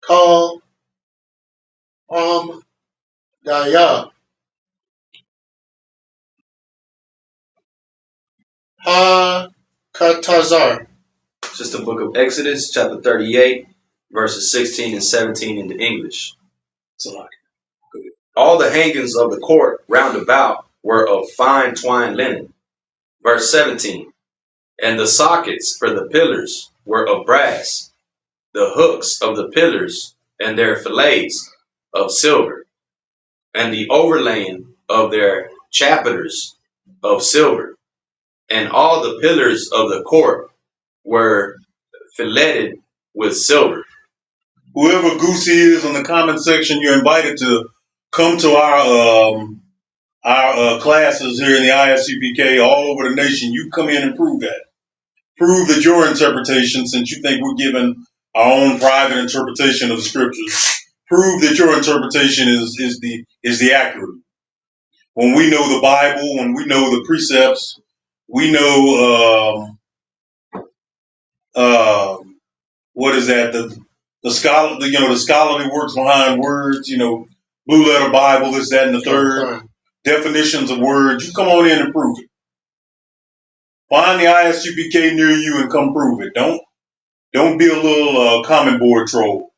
Kal Daya. Ha Katazar. It's just the book of Exodus, chapter 38, verses 16 and 17 in the English. All the hangings of the court round about were of fine twined linen. Verse 17. And the sockets for the pillars were of brass, the hooks of the pillars and their fillets of silver, and the overlaying of their chapiters of silver. And all the pillars of the court were filleted with silver. Whoever Goosey is in the comment section, you're invited to come to our classes here in the ISUPK all over the nation. You come in and prove that. Prove that your interpretation, since you think we're giving our own private interpretation of the scriptures, prove that your interpretation is the accurate. When we know the Bible, when we know the precepts, we know what is that? The scholar, the scholarly works behind words. Blue Letter Bible, this, that, and the third. Definitions of words. You come on in and prove it. Find the ISUPK near you and come prove it. Don't be a little comment board troll.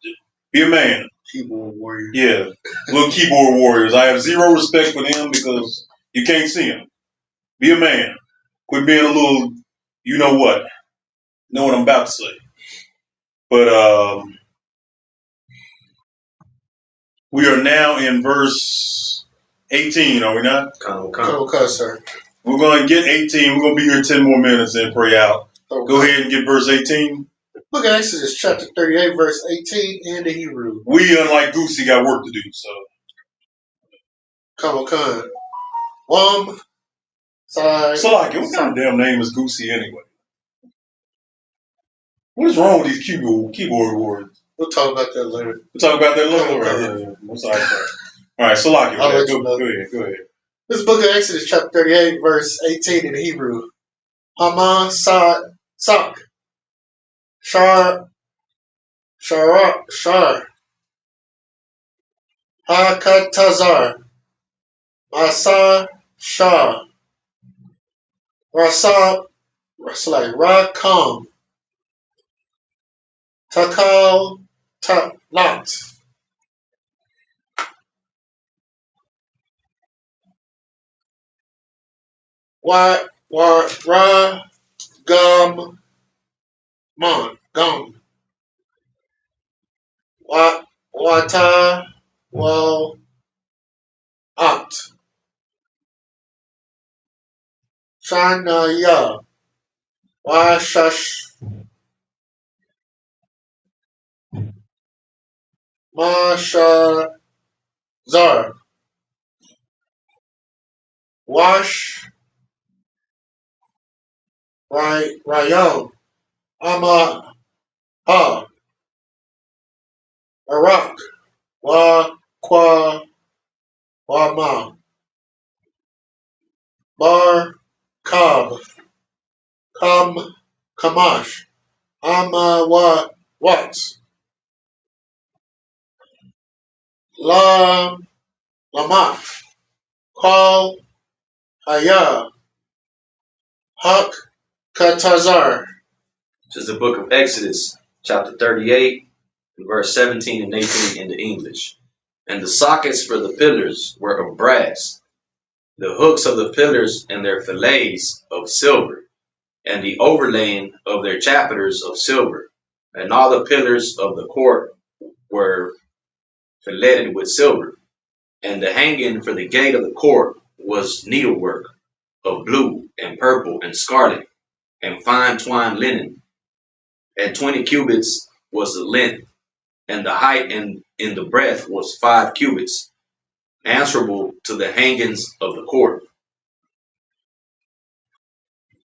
Be a man. Keyboard warrior. Yeah, little keyboard warriors. I have zero respect for them because you can't see them. Be a man. Quit being a little, you know what? Know what I'm about to say. But we are now in verse 18, are we not? Okay, sir. We're going to get 18. We're going to be here 10 more minutes and pray out. Okay. Go ahead and get verse 18. Book of Exodus, chapter 38, verse 18 in the Hebrew. We, unlike Goosey, got work to do, so. Come on. Side. Salaki, what kind of damn name is Goosey anyway? What is wrong with these keyboard warriors? We'll talk about that later. Right. I'm sorry. All right, Salaki, go ahead. This book of Exodus, chapter 38, verse 18 in the Hebrew. Hama Sak. Shar. Hakatazar. Masa Shah. Rasa. Rakam. Takal Talat. Ra Gum Gum. Wata Well Apt. Shanaya. Washash. Mashazar. Wash. Rayon. Ama. Ha. Arak. Kwa. Wama. Bar. Kab. Kamash. Ama. What? Lama. Call. Haya. Hak. Katazar. This is the book of Exodus, chapter 38, verse 17 and 18 in the English. And the sockets for the pillars were of brass, the hooks of the pillars and their fillets of silver, and the overlaying of their chapiters of silver. And all the pillars of the court were filleted with silver. And the hanging for the gate of the court was needlework of blue and purple and scarlet and fine twined linen. And 20 cubits was the length, and the height and in the breadth was 5 cubits, answerable to the hangings of the court.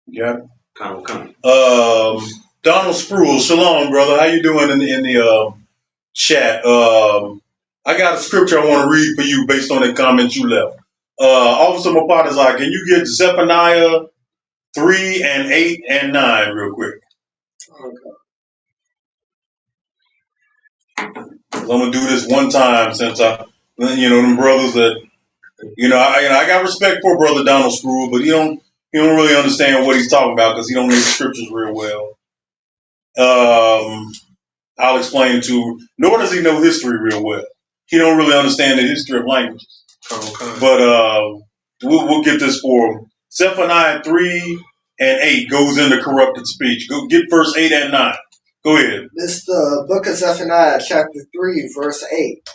Yeah. Come. Donald Spruill, shalom, brother. How you doing in the chat? I got a scripture I want to read for you based on the comment you left. Officer Mapatazai, can you get Zephaniah 3 and 8 and 9 real quick? Okay. I'm gonna do this one time since You know, them brothers that, I got respect for Brother Donald Screw, but he don't really understand what he's talking about because he don't know the scriptures real well. I'll explain it to him. Nor does he know history real well. He don't really understand the history of languages. Okay. But we'll get this for him. Zephaniah 3 and 8 goes into corrupted speech. Go get verse 8 and 9. Go ahead. This is the book of Zephaniah, chapter 3, verse 8.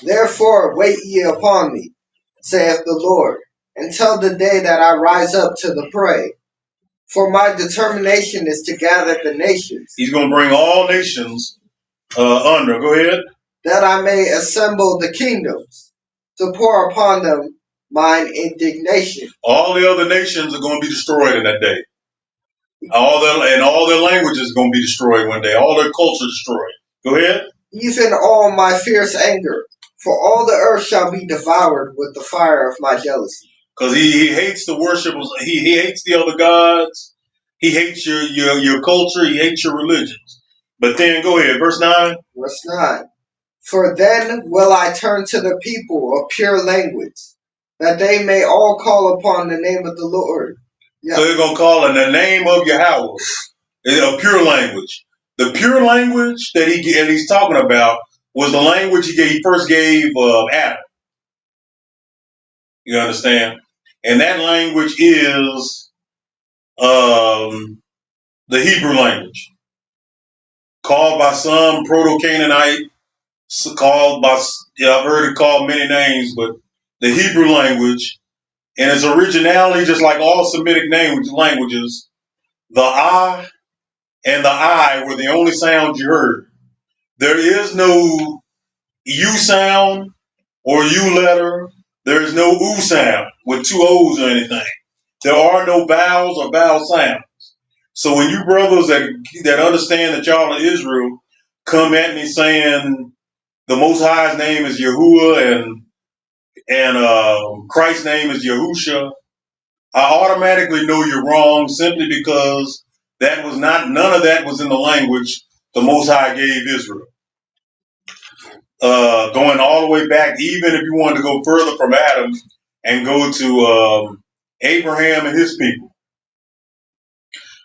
Therefore wait ye upon me, saith the Lord, until the day that I rise up to the prey. For my determination is to gather the nations. He's going to bring all nations under. Go ahead. That I may assemble the kingdoms, to pour upon them mine indignation. All the other nations are going to be destroyed in that day. All their languages are going to be destroyed one day. All their culture destroyed. Go ahead. Even all my fierce anger, for all the earth shall be devoured with the fire of my jealousy. Because he hates the worshipers. He hates the other gods. He hates your culture. He hates your religions. But then go ahead, verse 9. Verse 9. For then will I turn to the people of pure language, that they may all call upon the name of the Lord. Yeah. So they're going to call in the name of Yahweh, a pure language. The pure language that he's talking about was the language he first gave Adam. You understand? And that language is the Hebrew language, called by some Proto-Canaanite, I've heard it called many names, but the Hebrew language, and its originality, just like all Semitic languages, the ah and the I were the only sounds you heard. There is no U sound or U letter. There is no oo sound with two O's or anything. There are no vowels or vowel sounds. So when you brothers that understand that y'all are Israel come at me saying the Most High's name is Yahuwah and Christ's name is Yahusha, I automatically know you're wrong simply because none of that was in the language the Most High gave Israel. Going all the way back, even if you wanted to go further from Adam and go to Abraham and his people.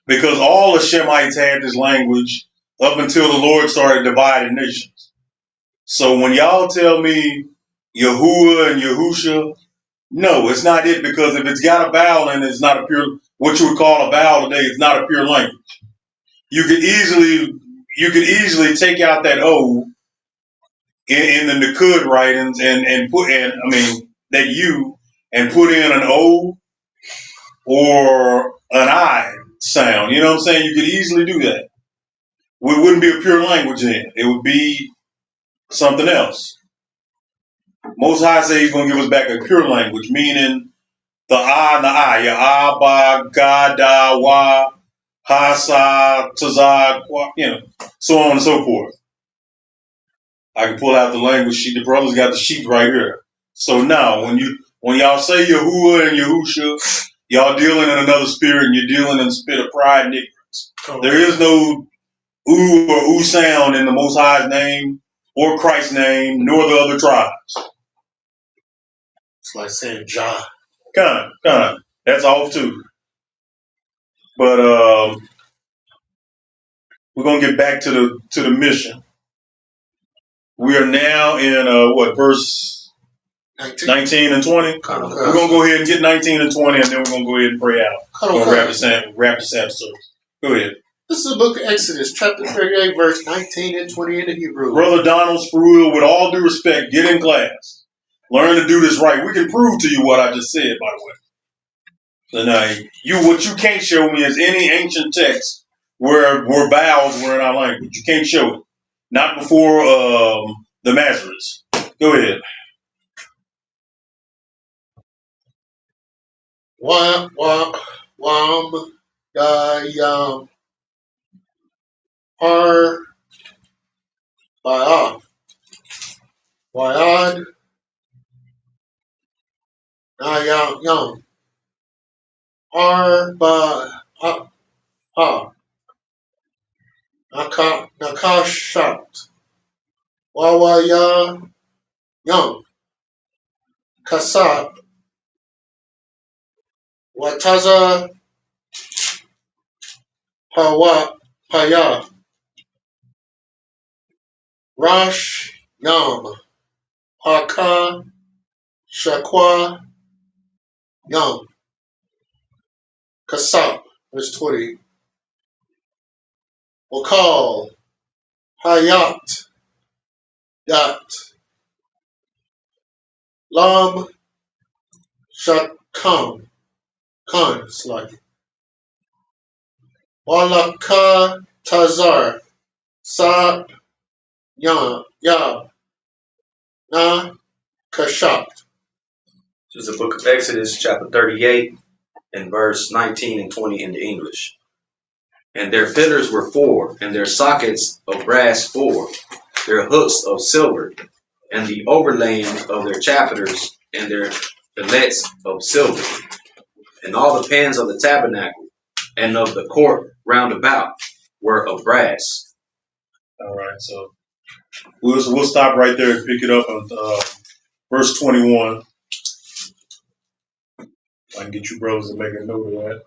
Because all the Shemites had this language up until the Lord started dividing nations. So when y'all tell me Yahuwah and Yahusha, no, it's not it, because if it's got a vowel and it's not a pure, what you would call a vowel today, it's not a pure language. You could easily take out that O in the Nakud writings and put in, that U, and put in an O or an I sound. You know what I'm saying? You could easily do that. It wouldn't be a pure language then. It would be something else. Most High say he's going to give us back a pure language, meaning the ah and the I, ya abba, ga, da, wa, ha, sa, tazad, so on and so forth. I can pull out the language sheet. The brothers got the sheet right here. So now, when y'all say Yahuwah and Yahusha, y'all dealing in another spirit, and you're dealing in the spirit of pride and ignorance. There is no ooh or ooh sound in the Most High's name or Christ's name, nor the other tribes. It's like saying Jah. Kind of. That's off too. But we're gonna get back to the mission. We are now in verse 19 and 20. We're gonna go ahead and get 19 and 20, and then we're gonna go ahead and pray out. We're gonna wrap the Sabbath service. Go ahead. This is the book of Exodus, chapter 38, verse 19 and 20 in the Hebrew. Brother Donald Spruill, with all due respect, get in class. Learn to do this right. We can prove to you what I just said, by the way. And what you can't show me is any ancient text where vowels were in our language. You can't show it. Not before the Masoretes. Go ahead. Wam, yam, har, wayad, yam, har, nakashat, wawaya, yam. Kasab, Wataza, Hawa, Haya, Rosh, Yam, Haka, Shakwa, Yam, Kasab, verse 20. Wakal, Hayat, Yat, Lam, Shakam, Khan, it's like Walaka, Tazar, Sa, Yam, Yab, Na, Kashat. This is the book of Exodus, chapter 38, and verse 19 and 20 in the English. And their pillars were 4, and their sockets of brass 4, their hooks of silver, and the overlaying of their chapiters and their fillets of silver, and all the pans of the tabernacle and of the court round about were of brass. All right, so we'll stop right there and pick it up on verse 21. I can get you brothers to make a note of that.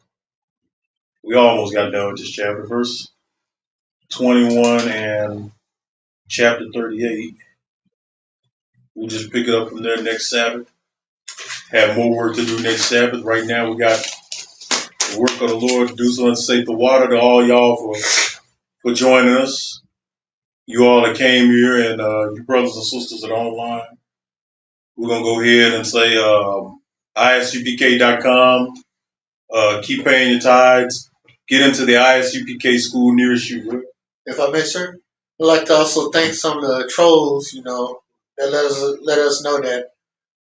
We almost got done with this chapter. Verse 21 and chapter 38. We'll just pick it up from there next Sabbath. Have more work to do next Sabbath. Right now we got the work of the Lord to do so unsafe the water to all y'all for joining us. You all that came here and you brothers and sisters that are online. We're going to go ahead and say ISUPK.com. Keep paying your tithes. Get into the ISUPK school nearest you. If I may, sir, I'd like to also thank some of the trolls, that let us know that,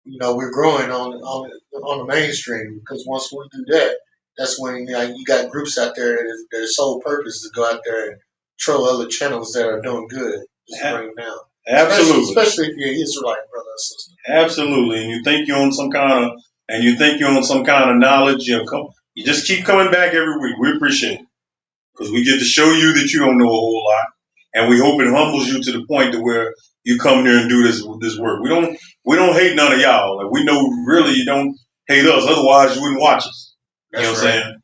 we're growing on the mainstream. Because once we do that, that's when you got groups out there their sole purpose is to go out there and troll other channels that are doing good. Just bring them down. Absolutely. Especially if you're an Israelite brother or sister. Absolutely. And you think you're on some kind of knowledge, you just keep coming back every week. We appreciate it. Because we get to show you that you don't know a whole lot. And we hope it humbles you to the point to where you come here and do this work. We don't hate none of y'all. Like, we know really you don't hate us, otherwise you wouldn't watch us. You know what I'm saying?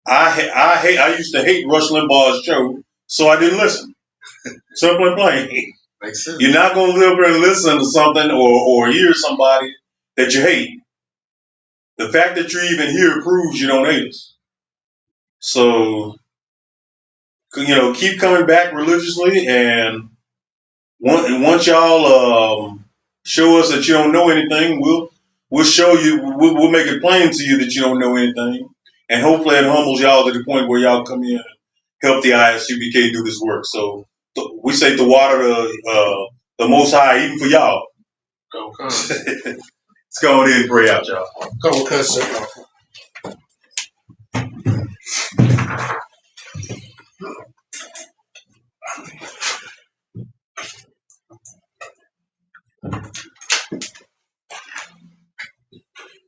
I used to hate Rush Limbaugh's show, so I didn't listen. Simple and plain. Makes sense. You're not gonna live here and listen to something or hear somebody that you hate. The fact that you're even here proves you don't hate us. So, keep coming back religiously, and once y'all show us that you don't know anything, we'll show you. We'll make it plain to you that you don't know anything, and hopefully it humbles y'all to the point where y'all come in and help the ISUPK do this work. So we say the water the Most High, even for y'all. Let's go on in and pray out, y'all. Come on, sir.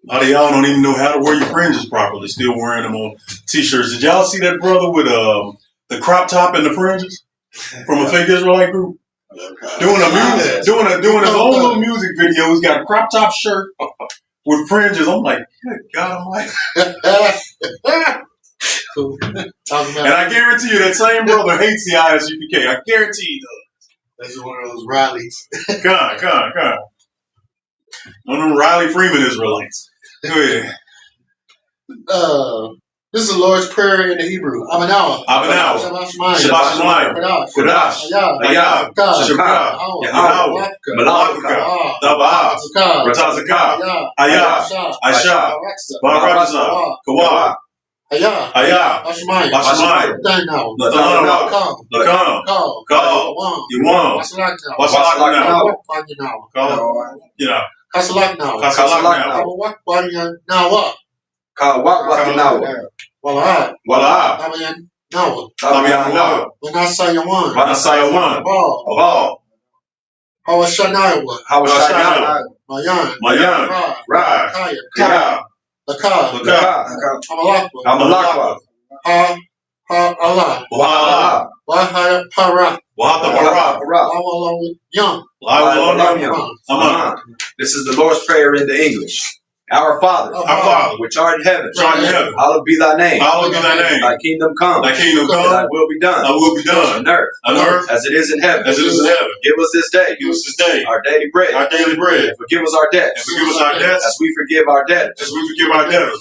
A lot of y'all don't even know how to wear your fringes properly, still wearing them on t-shirts. Did y'all see that brother with the crop top and the fringes from a fake Israelite group? Doing his own little music video. He's got a crop top shirt with fringes. I'm like, good God Almighty. And I guarantee you that same brother hates the ISUPK. I guarantee he does. That's one of those rallies. Come. One of them Riley Freeman Israelites. Go ahead. This is the Lord's Prayer in the Hebrew. Abanawa. Shabbat Shemayim. Kodash. Ayah. Shukah. Yahweh. Malakah. Tabah. Ratazakah. Ayah. Aisha. Barakazah. Kawah. Ayah. Ashmai. Lakam. Yuam. Wasalak now. Kasalak now. Nawa. Wala. Abayan Nawa. Tabiyan. Manasayawan. Abal. Hawashanayawa. Mayan. Ra. Kaya. Laka. Amalakwa. Allah. Wahala. Wahapara. Wahata Bara. Young. This is the Lord's Prayer in the English. Our Father, which art in heaven, hallowed be thy name. Thy kingdom come. Thy will be done. On earth as it is in heaven. Give us this day our daily bread. Forgive us our debts. As we forgive our debtors.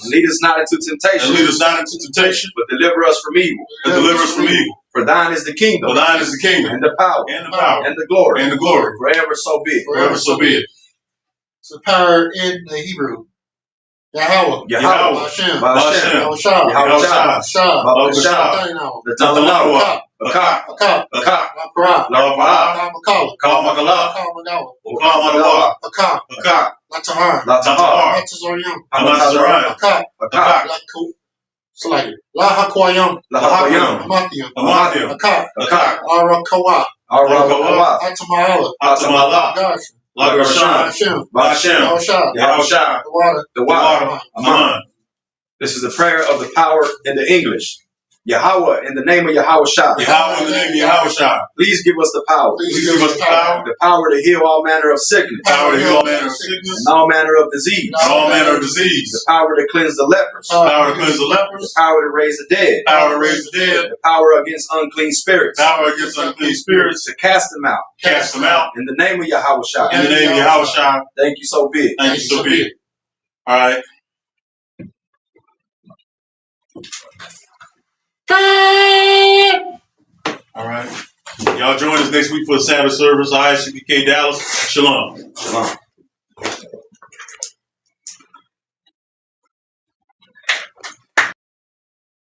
And lead us not into temptation. But deliver us from evil. For thine is the kingdom. And the power. And the glory. Forever so be it. It's the power in the Hebrew. Yahweh, Bashem, Yahushua, the water, Aman. This is the prayer of the power in the English. Yahweh, in the name of Yahushua. Please give us the power. The power to heal all manner of sickness. And all manner of disease. The power to cleanse the lepers. The power to raise the dead. The power against unclean spirits. To cast them out. In the name of Yahushua. Thank you so big. All right. All right. Y'all join us next week for the Sabbath service. ISUPK Dallas. Shalom.